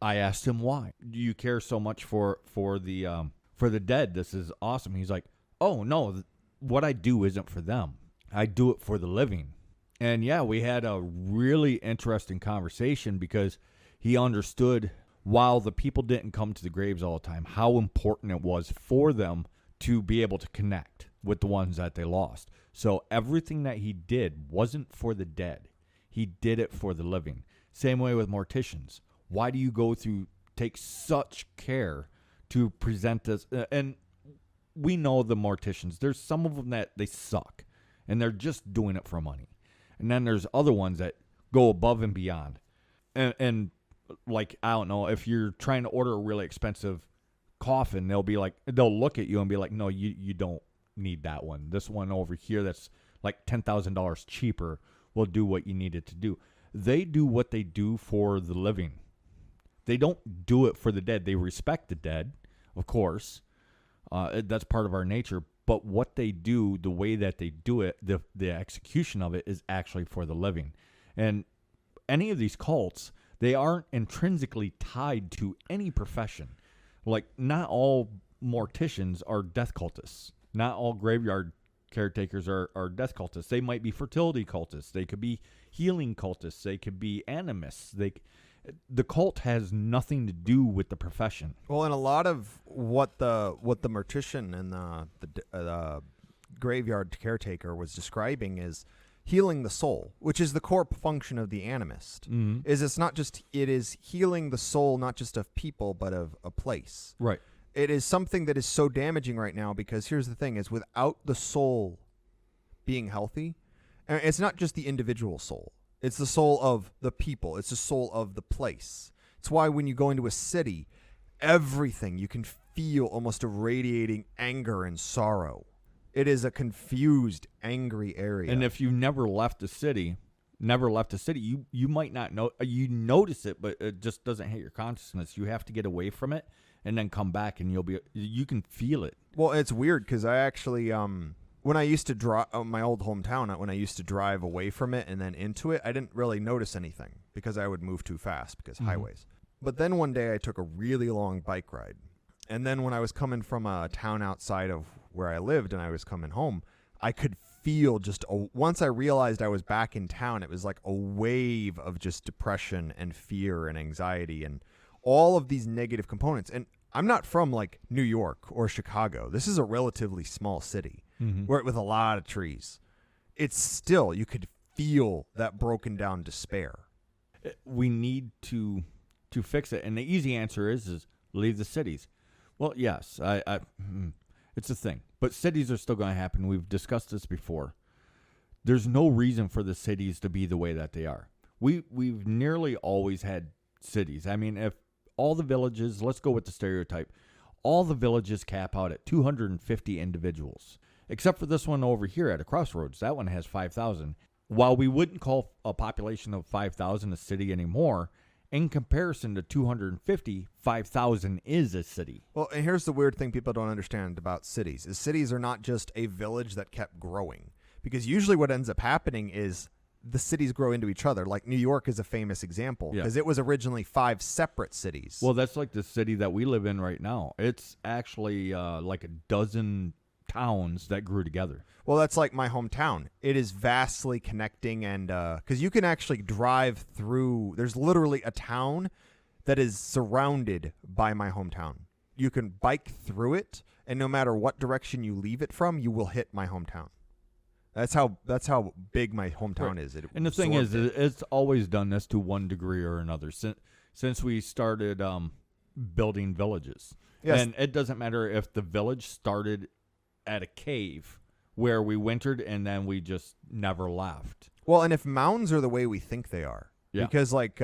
I asked him why. Do you care so much for the dead? This is awesome. He's like, oh no, what I do isn't for them. I do it for the living. And yeah, we had a really interesting conversation because he understood, while the people didn't come to the graves all the time, how important it was for them to be able to connect with the ones that they lost. So everything that he did wasn't for the dead. He did it for the living. Same way with morticians. Why do you take such care to present this? And we know the morticians. There's some of them that they suck, and they're just doing it for money. And then there's other ones that go above and beyond. And like, I don't know, if you're trying to order a really expensive coffin, they'll look at you and be like, no, you don't need that one. This one over here that's like $10,000 cheaper will do what you need it to do. They do what they do for the living. They don't do it for the dead. They respect the dead, of course. That's part of our nature. But what they do, the way that they do it, the execution of it is actually for the living. And any of these cults, they aren't intrinsically tied to any profession. Like, not all morticians are death cultists. Not all graveyard caretakers are death cultists. They might be fertility cultists. They could be healing cultists. They could be animists. The cult has nothing to do with the profession. Well, and a lot of what the mortician and the graveyard caretaker was describing is healing the soul, which is the core function of the animist. Mm-hmm. It is healing the soul, not just of people, but of a place. Right. It is something that is so damaging right now because here's the thing: is without the soul being healthy, and it's not just the individual soul. It's the soul of the people. It's the soul of the place. It's why when you go into a city, everything, you can feel almost a radiating anger and sorrow. It is a confused, angry area. And if you never left the city, you might not know. You notice it, but it just doesn't hit your consciousness. You have to get away from it and then come back, and you can feel it. Well, it's weird because I actually when I used to drive my old hometown, when I used to drive away from it and then into it, I didn't really notice anything because I would move too fast because highways. But then one day I took a really long bike ride. And then when I was coming from a town outside of where I lived and I was coming home, I could feel once I realized I was back in town, it was like a wave of just depression and fear and anxiety and all of these negative components. And I'm not from like New York or Chicago. This is a relatively small city with a lot of trees. It's still, you could feel that broken down despair. We need to fix it. And the easy answer is leave the cities. Well, yes, it's a thing. But cities are still going to happen. We've discussed this before. There's no reason for the cities to be the way that they are. We've nearly always had cities. I mean, if all the villages, let's go with the stereotype, all the villages cap out at 250 individuals, except for this one over here at a crossroads. That one has 5,000. While we wouldn't call a population of 5,000 a city anymore, in comparison to 250, 5,000 is a city. Well, and here's the weird thing people don't understand about cities, is cities are not just a village that kept growing. Because usually what ends up happening is the cities grow into each other. Like New York is a famous example because it was originally 5 separate cities. Well, that's like the city that we live in right now. It's actually like a dozen towns that grew together. Well, that's like my hometown. It is vastly connecting, and because you can actually drive through, there's literally a town that is surrounded by my hometown. You can bike through it, and no matter what direction you leave it from, you will hit my hometown. That's how big my hometown is. And the thing is, it's always done this to one degree or another since we started building villages. Yes. And it doesn't matter if the village started at a cave where we wintered and then we just never left. Well, and if mounds are the way we think they are, because like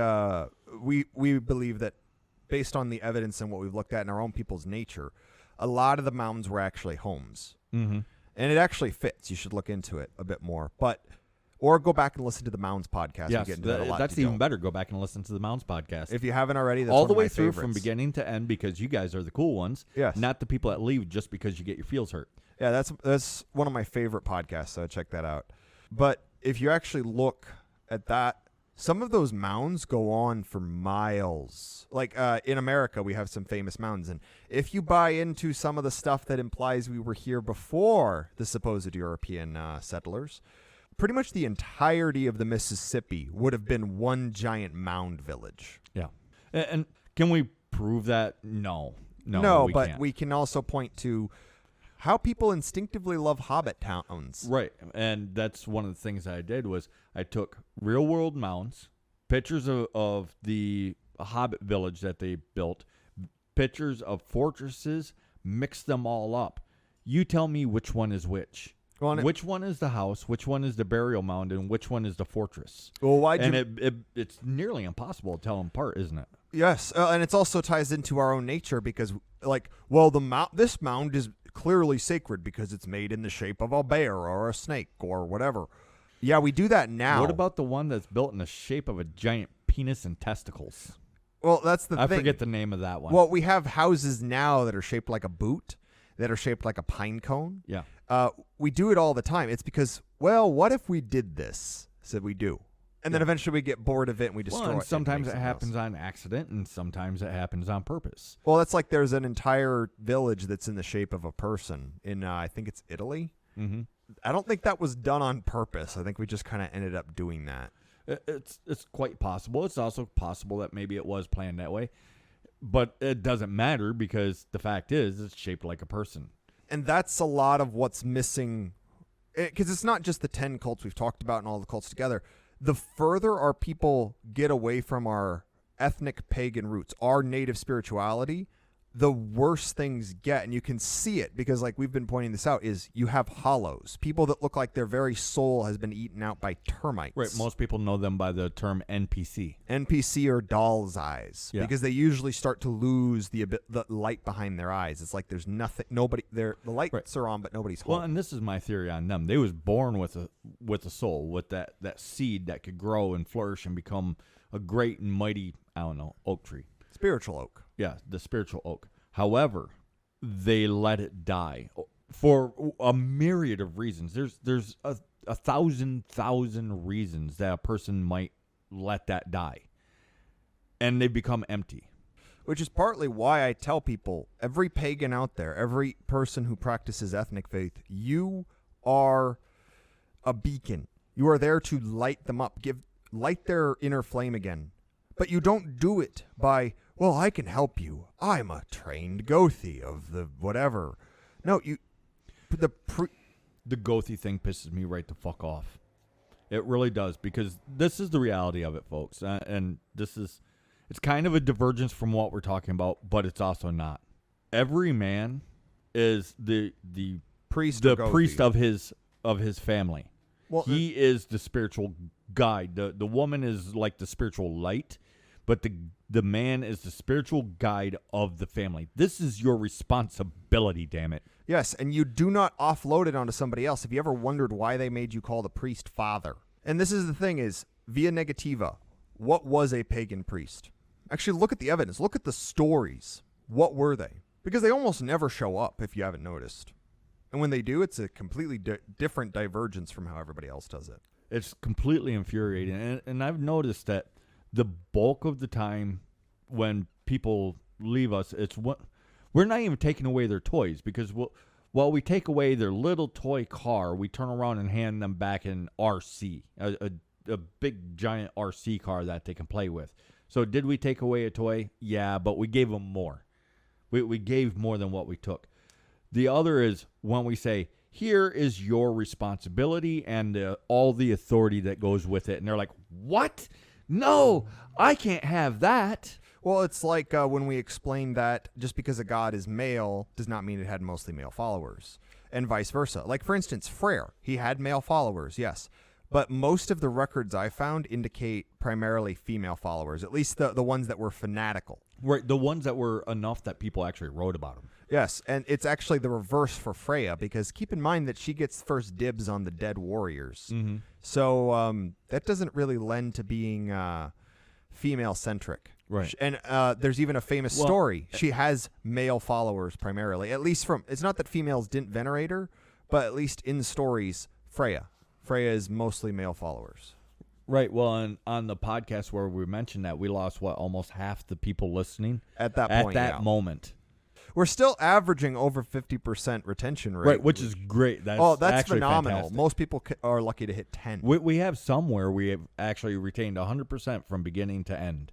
we believe that based on the evidence and what we've looked at in our own people's nature, a lot of the mounds were actually homes. Mm-hmm. And it actually fits. You should look into it a bit more. Or go back and listen to the Mounds podcast. Yes, get into that a lot that's even better. Go back and listen to the Mounds podcast. If you haven't already, that's all the one of way my through favorites. from beginning to end, because you guys are the cool ones. Yes. Not the people that leave just because you get your feels hurt. Yeah, that's one of my favorite podcasts, so check that out. But if you actually look at that, some of those mounds go on for miles. Like in America, we have some famous mounds. And if you buy into some of the stuff that implies we were here before the supposed European settlers, pretty much the entirety of the Mississippi would have been one giant mound village. Yeah. And can we prove that? No, we but can't. We can also point to how people instinctively love hobbit towns. Right. And that's one of the things I did was I took real world mounds, pictures of the hobbit village that they built, pictures of fortresses, mixed them all up. You tell me which one is which. Well, which one is the house, which one is the burial mound, and which one is the fortress? Well, it's nearly impossible to tell them apart, isn't it? Yes, and it also ties into our own nature because, this mound is clearly sacred because it's made in the shape of a bear or a snake or whatever. Yeah, we do that now. What about the one that's built in the shape of a giant penis and testicles? Well, that's the thing. I forget the name of that one. Well, we have houses now that are shaped like a boot, that are shaped like a pine cone. Yeah. We do it all the time. It's because, what if we did this? Said we do. And then eventually we get bored of it and we destroy and it. sometimes it happens on accident, and sometimes it happens on purpose. Well, that's like there's an entire village that's in the shape of a person in, I think it's Italy. Mm-hmm. I don't think that was done on purpose. I think we just kind of ended up doing that. It's quite possible. It's also possible that maybe it was planned that way. But it doesn't matter because the fact is it's shaped like a person. And that's a lot of what's missing, because it's not just the 10 cults we've talked about and all the cults together. The further our people get away from our ethnic pagan roots, our native spirituality, the worse things get. And you can see it because, like we've been pointing this out, is you have hollows, people that look like their very soul has been eaten out by termites. Right. Most people know them by the term NPC. NPC or doll's eyes, Yeah. because they usually start to lose the light behind their eyes. It's like there's nothing, nobody there. The lights are on, but nobody's home. Well, and this is my theory on them. They was born with a soul, with that seed that could grow and flourish and become a great and mighty, I don't know, oak tree. Spiritual oak. Yeah, the spiritual oak. However, they let it die for a myriad of reasons. There's a thousand reasons that a person might let that die, and they become empty. Which is partly why I tell people, every pagan out there, every person who practices ethnic faith, you are a beacon. You are there to light them up, light their inner flame again. But you don't do it by, well, I can help you. I'm a trained Gothi of the whatever. No, the Gothi thing pisses me right the fuck off. It really does, because this is the reality of it, folks. And it's kind of a divergence from what we're talking about, but it's also not. Every man is the priest of his family. Well, he is the spiritual guide. The woman is like the spiritual light, but the man is the spiritual guide of the family. This is your responsibility, damn it. Yes, and you do not offload it onto somebody else. Have you ever wondered why they made you call the priest father? And this is the thing is, via Negativa, what was a pagan priest? Actually, look at the evidence. Look at the stories. What were they? Because they almost never show up, if you haven't noticed. And when they do, it's a completely different divergence from how everybody else does it. It's completely infuriating. And I've noticed that the bulk of the time when people leave us, we're not even taking away their toys, because while we take away their little toy car, we turn around and hand them back an RC, a big giant RC car that they can play with. So did we take away a toy? Yeah, but we gave them more. We gave more than what we took. The other is when we say, here is your responsibility and all the authority that goes with it. And they're like, what? No, I can't have that. Well, it's like when we explain that just because a god is male does not mean it had mostly male followers, and vice versa. Like, for instance, Freyr, he had male followers, yes. But most of the records I found indicate primarily female followers, at least the ones that were fanatical. Right, the ones that were enough that people actually wrote about them. Yes, and it's actually the reverse for Freya, because keep in mind that she gets first dibs on the dead warriors. Mm-hmm. So that doesn't really lend to being female-centric. Right. And there's even a famous story. She has male followers primarily, at least it's not that females didn't venerate her, but at least in stories, Freya is mostly male followers. Right. Well, on the podcast where we mentioned that, we lost, almost half the people listening at that point, moment. We're still averaging over 50% retention rate. Right, which is great. That's phenomenal. Fantastic. Most people are lucky to hit 10. We have some where we have actually retained 100% from beginning to end.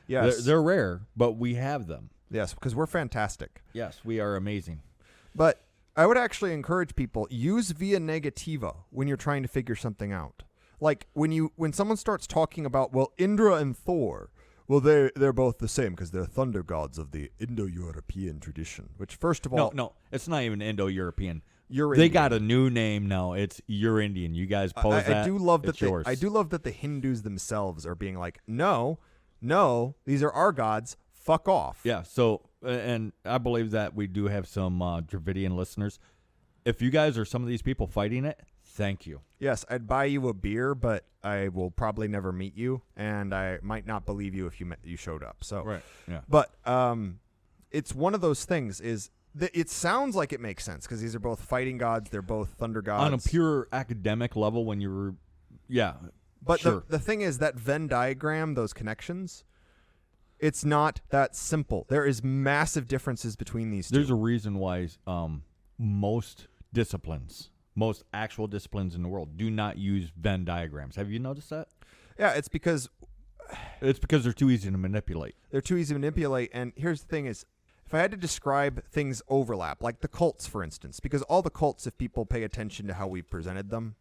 Yes. They're rare, but we have them. Yes, because we're fantastic. Yes, we are amazing. But I would actually encourage people, use via Negativa when you're trying to figure something out. Like when someone starts talking about, well, Indra and Thor, well, they're both the same because they're thunder gods of the Indo-European tradition. Which, first of all, no, it's not even Indo-European. They Indian. Got a new name now. It's Eur-Indian. You guys pose that. I do love that. Yours. I do love that the Hindus themselves are being like, no, these are our gods. Fuck off. Yeah. So, and I believe that we do have some Dravidian listeners. If you guys are some of these people fighting it, thank you. Yes, I'd buy you a beer, but I will probably never meet you, and I might not believe you if you showed up. So, right, yeah. But it's one of those things. It sounds like it makes sense because these are both fighting gods. They're both thunder gods. On a pure academic level, when you're, But Sure. the thing is that Venn diagram, those connections, it's not that simple. There is massive differences between these two. There's a reason why most actual disciplines in the world do not use Venn diagrams. Have you noticed that? Yeah, it's because they're too easy to manipulate. they're too easy to manipulate. And here's the thing is, if I had to describe things overlap, like the cults, for instance, because all the cults, if people pay attention to how we presented them,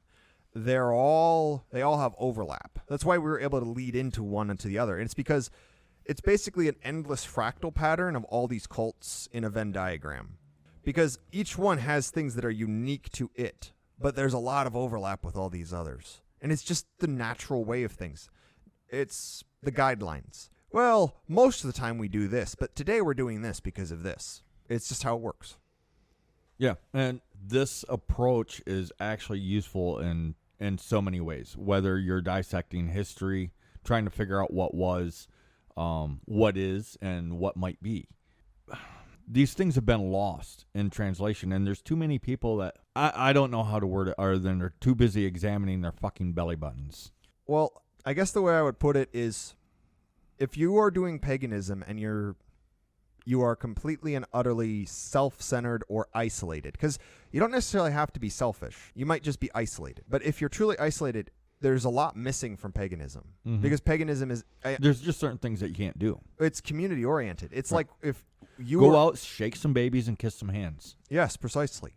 they all have overlap. That's why we were able to lead into one into the other. And it's because it's basically an endless fractal pattern of all these cults in a Venn diagram. Because each one has things that are unique to it, but there's a lot of overlap with all these others. And it's just the natural way of things. It's the guidelines. Well, most of the time we do this, but today we're doing this because of this. It's just how it works. Yeah, and this approach is actually useful in so many ways, whether you're dissecting history, trying to figure out what was, what is, and what might be. These things have been lost in translation, and there's too many people that I don't know how to word it other than they're too busy examining their fucking belly buttons. Well, I guess the way I would put it is, if you are doing paganism and you are completely and utterly self-centered or isolated, because you don't necessarily have to be selfish. You might just be isolated. But if you're truly isolated, there's a lot missing from paganism. Mm-hmm. Because paganism is... There's just certain things that you can't do. It's community-oriented. It's like if you... Go out, shake some babies, and kiss some hands. Yes, precisely.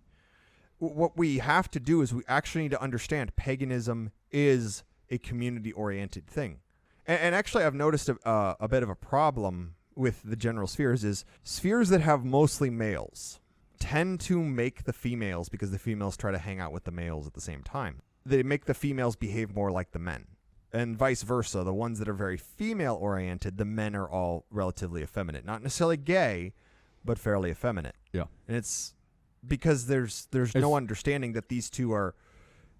What we have to do is we actually need to understand paganism is a community-oriented thing. And actually, I've noticed a bit of a problem with the general spheres is spheres that have mostly males tend to make the females, because the females try to hang out with the males at the same time, they make the females behave more like the men. And vice versa, the ones that are very female-oriented, the men are all relatively effeminate. Not necessarily gay, but fairly effeminate. Yeah. And it's because there's no understanding that these two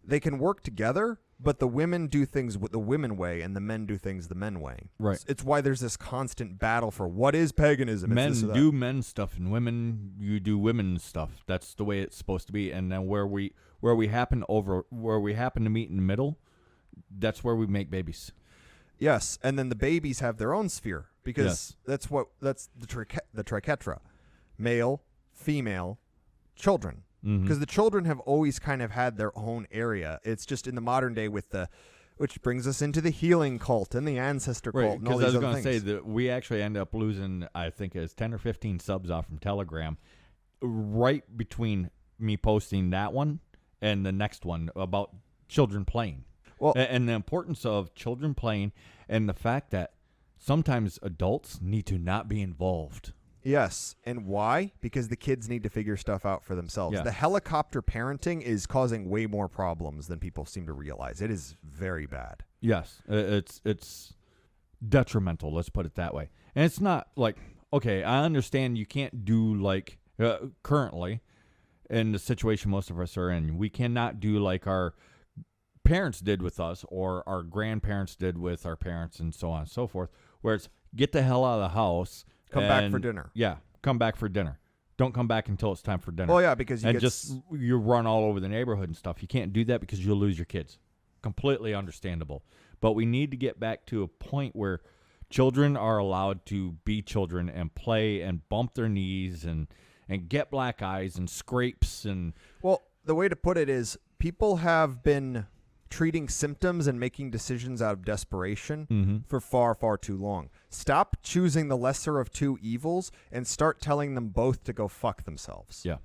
they can work together, but the women do things the women way and the men do things the men way. Right. It's why there's this constant battle for what is paganism. Men do men stuff, and women, you do women's stuff. That's the way it's supposed to be. And then where we happen to meet in the middle, that's where we make babies. Yes, and then the babies have their own sphere, because that's the triquetra: male, female, children. Because the children have always kind of had their own area. It's just in the modern day which brings us into the healing cult and the ancestor cult and all these other things. Because I was going to say that we actually end up losing, I think it's 10 or 15 subs off from Telegram right between me posting that one and the next one about children playing. Well, and the importance of children playing, and the fact that sometimes adults need to not be involved. Yes. And why? Because the kids need to figure stuff out for themselves. Yeah. The helicopter parenting is causing way more problems than people seem to realize. It is very bad. Yes. It's detrimental, let's put it that way. And it's not like, okay, I understand you can't do like currently in the situation most of us are in. We cannot do like our parents did with us or our grandparents did with our parents and so on and so forth, where it's get the hell out of the house. Come back for dinner. Yeah, come back for dinner. Don't come back until it's time for dinner. Well, yeah, because you run all over the neighborhood and stuff. You can't do that because you'll lose your kids. Completely understandable. But we need to get back to a point where children are allowed to be children and play and bump their knees and get black eyes and scrapes and... Well, the way to put it is people have been treating symptoms and making decisions out of desperation for far, far too long. Stop choosing the lesser of two evils and start telling them both to go fuck themselves. Yeah.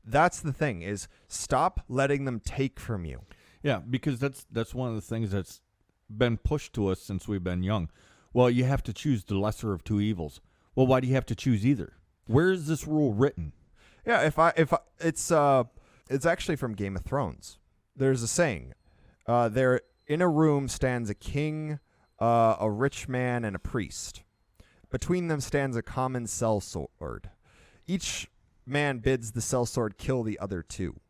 That's the thing, is stop letting them take from you. Yeah, because that's one of the things that's been pushed to us since we've been young. Well, you have to choose the lesser of two evils. Well, why do you have to choose either? Where is this rule written? Yeah, it's actually from Game of Thrones. There's a saying. There in a room stands a king, a rich man, and a priest. Between them stands a common sellsword. Each man bids the sellsword kill the other two.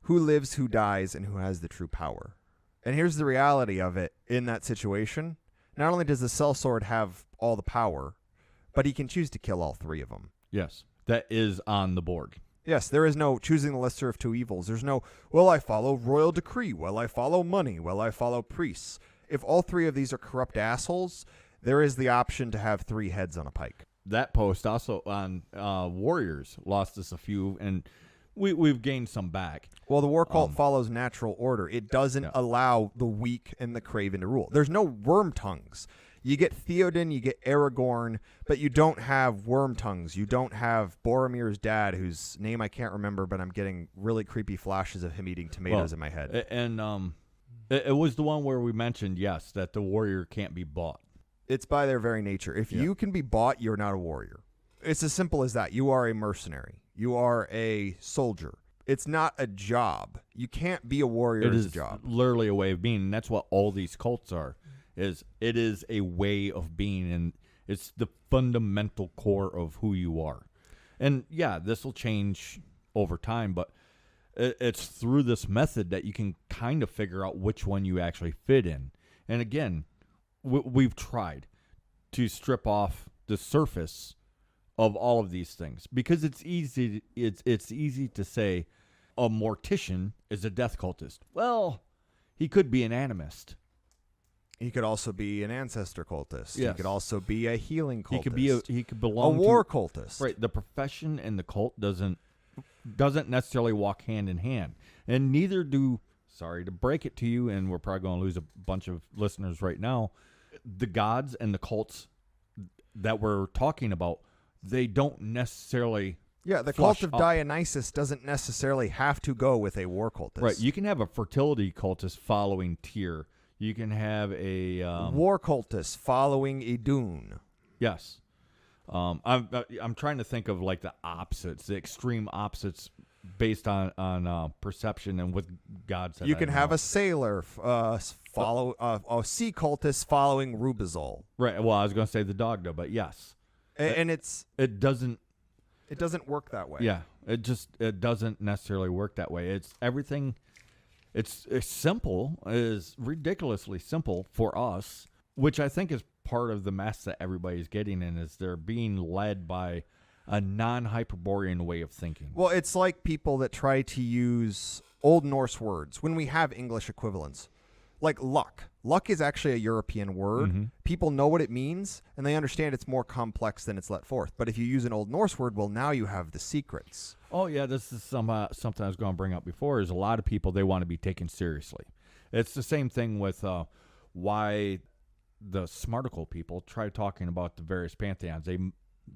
Who lives, who dies, and who has the true power? And here's the reality of it in that situation. Not only does the sellsword have all the power, but he can choose to kill all three of them. Yes, that is on the board. Yes, there is no choosing the lesser of two evils. There's no, well, I follow royal decree. Well, I follow money. Well, I follow priests. If all 3 of these are corrupt assholes, there is the option to have 3 heads on a pike. That post also on Warriors lost us a few, and we've gained some back. Well, the war cult follows natural order. It doesn't allow the weak and the craven to rule. There's no worm tongues. You get Theoden, you get Aragorn, but you don't have worm tongues. You don't have Boromir's dad, whose name I can't remember, but I'm getting really creepy flashes of him eating tomatoes in my head. And it was the one where we mentioned, yes, that the warrior can't be bought. It's by their very nature. If you can be bought, you're not a warrior. It's as simple as that. You are a mercenary. You are a soldier. It's not a job. You can't be a warrior as a job. It is literally a way of being, and that's what all these cults are. It is a way of being, and it's the fundamental core of who you are. And yeah, this will change over time, but it's through this method that you can kind of figure out which one you actually fit in. And again, we've tried to strip off the surface of all of these things because it's easy. It's easy to say a mortician is a death cultist. Well, he could be an animist. He could also be an ancestor cultist. Yes. He could also be a healing cultist. He could belong a war cultist. Right. The profession and the cult doesn't necessarily walk hand in hand, and neither do. Sorry to break it to you, and we're probably going to lose a bunch of listeners right now. The gods and the cults that we're talking about, they don't necessarily. Yeah, the cult of Dionysus doesn't necessarily have to go with a war cultist. Right. You can have a fertility cultist following Tyr. You can have a war cultist following Idun. Yes, I'm trying to think of like the opposites, the extreme opposites, based on perception and with gods. You can have a sailor follow a sea cultist following Rubizol. Right. Well, I was going to say the Dogda, but yes, and it doesn't work that way. Yeah, it doesn't necessarily work that way. It's everything. It's simple, is ridiculously simple for us, which I think is part of the mess that everybody's getting in, is they're being led by a non-Hyperborean way of thinking. Well, it's like people that try to use Old Norse words when we have English equivalents. Like luck. Luck is actually a European word. Mm-hmm. People know what it means, and they understand it's more complex than it's let forth. But if you use an Old Norse word, well, now you have the secrets. Oh, yeah, this is something I was going to bring up before, is a lot of people, they want to be taken seriously. It's the same thing with why the Smarticle people try talking about the various pantheons. They,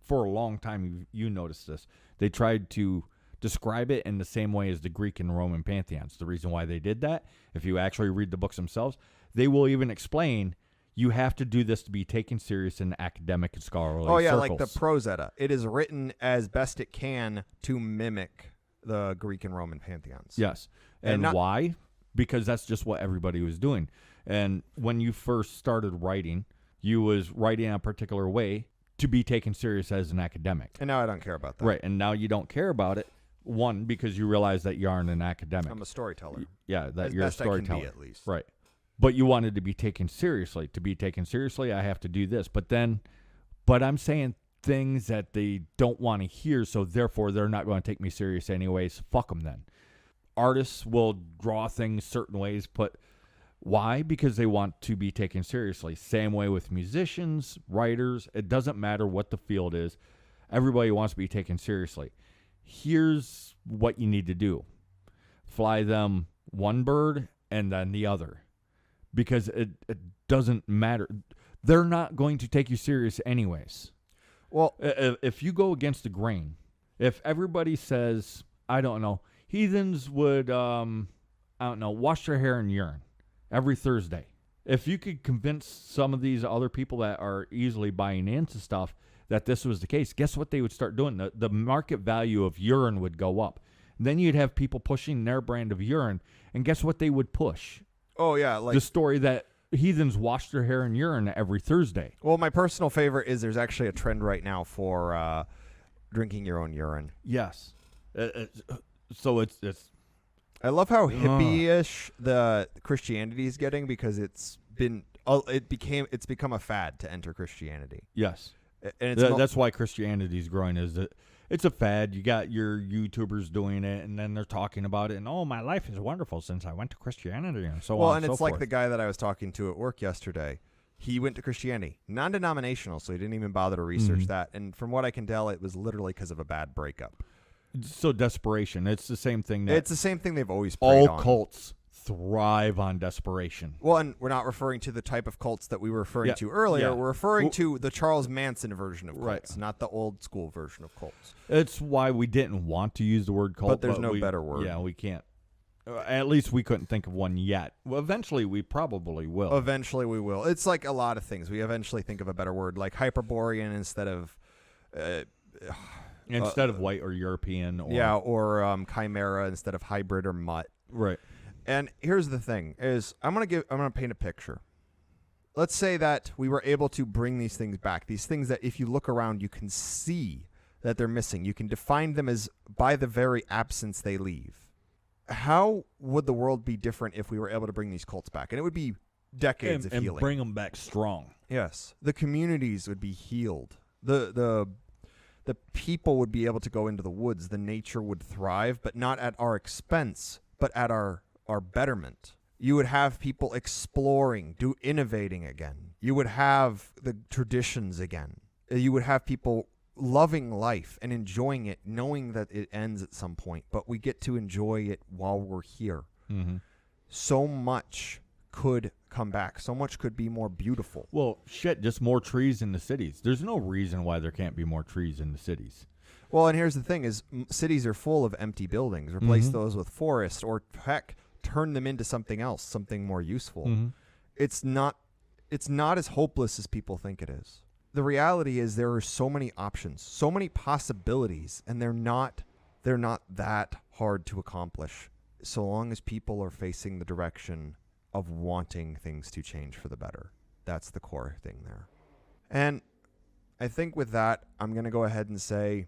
for a long time, you noticed this, they tried to describe it in the same way as the Greek and Roman pantheons. The reason why they did that, if you actually read the books themselves, they will even explain you have to do this to be taken serious in academic and scholarly circles. Like the Prose Edda. It is written as best it can to mimic the Greek and Roman pantheons. Yes. And why? Because that's just what everybody was doing. And when you first started writing, you was writing in a particular way to be taken serious as an academic. And now I don't care about that. Right. And now you don't care about it. One, because you realize that you aren't an academic. I'm a storyteller. Yeah, that as you're a best storyteller. I can be, at least. Right. But you wanted to be taken seriously. To be taken seriously, I have to do this. But I'm saying things that they don't want to hear, so therefore they're not going to take me serious anyways. Fuck them then. Artists will draw things certain ways, but why? Because they want to be taken seriously. Same way with musicians, writers. It doesn't matter what the field is. Everybody wants to be taken seriously. Here's what you need to do. Fly them one bird and then the other. Because it doesn't matter. They're not going to take you serious anyways. Well, if you go against the grain, if everybody says, I don't know, heathens would, wash their hair in urine every Thursday. If you could convince some of these other people that are easily buying into stuff that this was the case, guess what they would start doing? The market value of urine would go up. Then you'd have people pushing their brand of urine, and guess what they would push? Oh, yeah. Like the story that heathens wash their hair in urine every Thursday. Well, my personal favorite is there's actually a trend right now for drinking your own urine. Yes. So it's I love how hippie-ish the Christianity is getting, because it's become a fad to enter Christianity. Yes. And That's why Christianity is growing. Is that it's a fad. You got your YouTubers doing it, and then they're talking about it, and my life is wonderful since I went to Christianity, and so on. Well, and so it's like forth. the guy that I was talking to at work yesterday. He went to Christianity, non-denominational, so he didn't even bother to research that. And from what I can tell, it was literally because of a bad breakup. So desperation. It's the same thing. It's the same thing they've always preyed All on. cults thrive on desperation. Well, and we're not referring to the type of cults that we were referring to earlier. Yeah. We're referring to the Charles Manson version of cults, Right. not the old school version of cults. It's why we didn't want to use the word cult. But there's no better word. Yeah, we can't. At least we couldn't think of one yet. Well, eventually we probably will. Eventually we will. It's like a lot of things. We eventually think of a better word, like Hyperborean instead of... Instead of white or European. Or Chimera instead of hybrid or mutt. Right. And here's the thing: is I'm gonna paint a picture. Let's say that we were able to bring these things back. These things that, if you look around, you can see that they're missing. You can define them as by the very absence they leave. How would the world be different if we were able to bring these cults back? And it would be decades of and healing. bring them back strong. Yes, the communities would be healed. The people would be able to go into the woods. The nature would thrive, but not at our expense, but at our betterment. You would have people exploring, innovating again. You would have the traditions again. You would have people loving life and enjoying it, knowing that it ends at some point, but we get to enjoy it while we're here. Mm-hmm. So much could come back. So much could be more beautiful. Well, shit, just more trees in the cities. There's no reason why there can't be more trees in the cities. Well, and here's the thing is cities are full of empty buildings. Replace those with forests, or heck, turn them into something else, something more useful. Mm-hmm. It's not as hopeless as people think it is. The reality is there are so many options, so many possibilities, and they're not that hard to accomplish so long as people are facing the direction of wanting things to change for the better. That's the core thing there. And I think with that, I'm going to go ahead and say,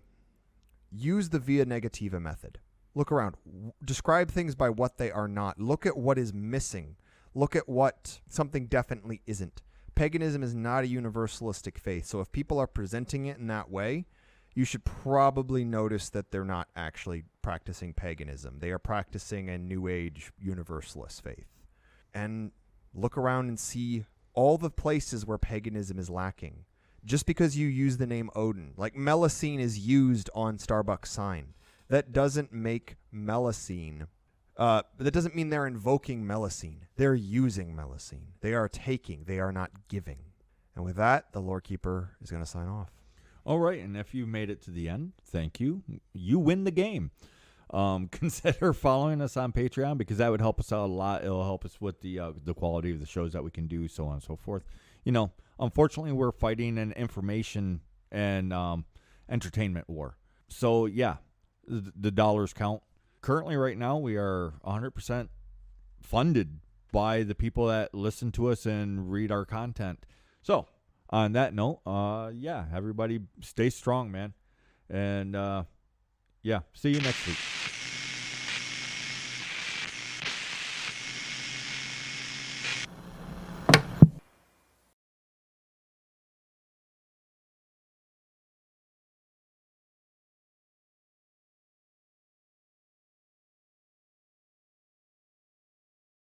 use the via negativa method. Look around. Describe things by what they are not. Look at what is missing. Look at what something definitely isn't. Paganism is not a universalistic faith, so if people are presenting it in that way, you should probably notice that they're not actually practicing paganism. They are practicing a New Age universalist faith. And look around and see all the places where paganism is lacking. Just because you use the name Odin, like Melusine is used on Starbucks sign, that doesn't make Melusine. That doesn't mean they're invoking Melusine. They're using Melusine. They are taking. They are not giving. And with that, the Lore Keeper is going to sign off. All right, and if you made it to the end, thank you. You win the game. Consider following us on Patreon because that would help us out a lot. It'll help us with the quality of the shows that we can do, so on and so forth. You know, unfortunately, we're fighting an information and entertainment war. So, yeah, the dollars count. Currently, right now, we are 100% funded by the people that listen to us and read our content. So, on that note, yeah, everybody stay strong, man. And, yeah, see you next week.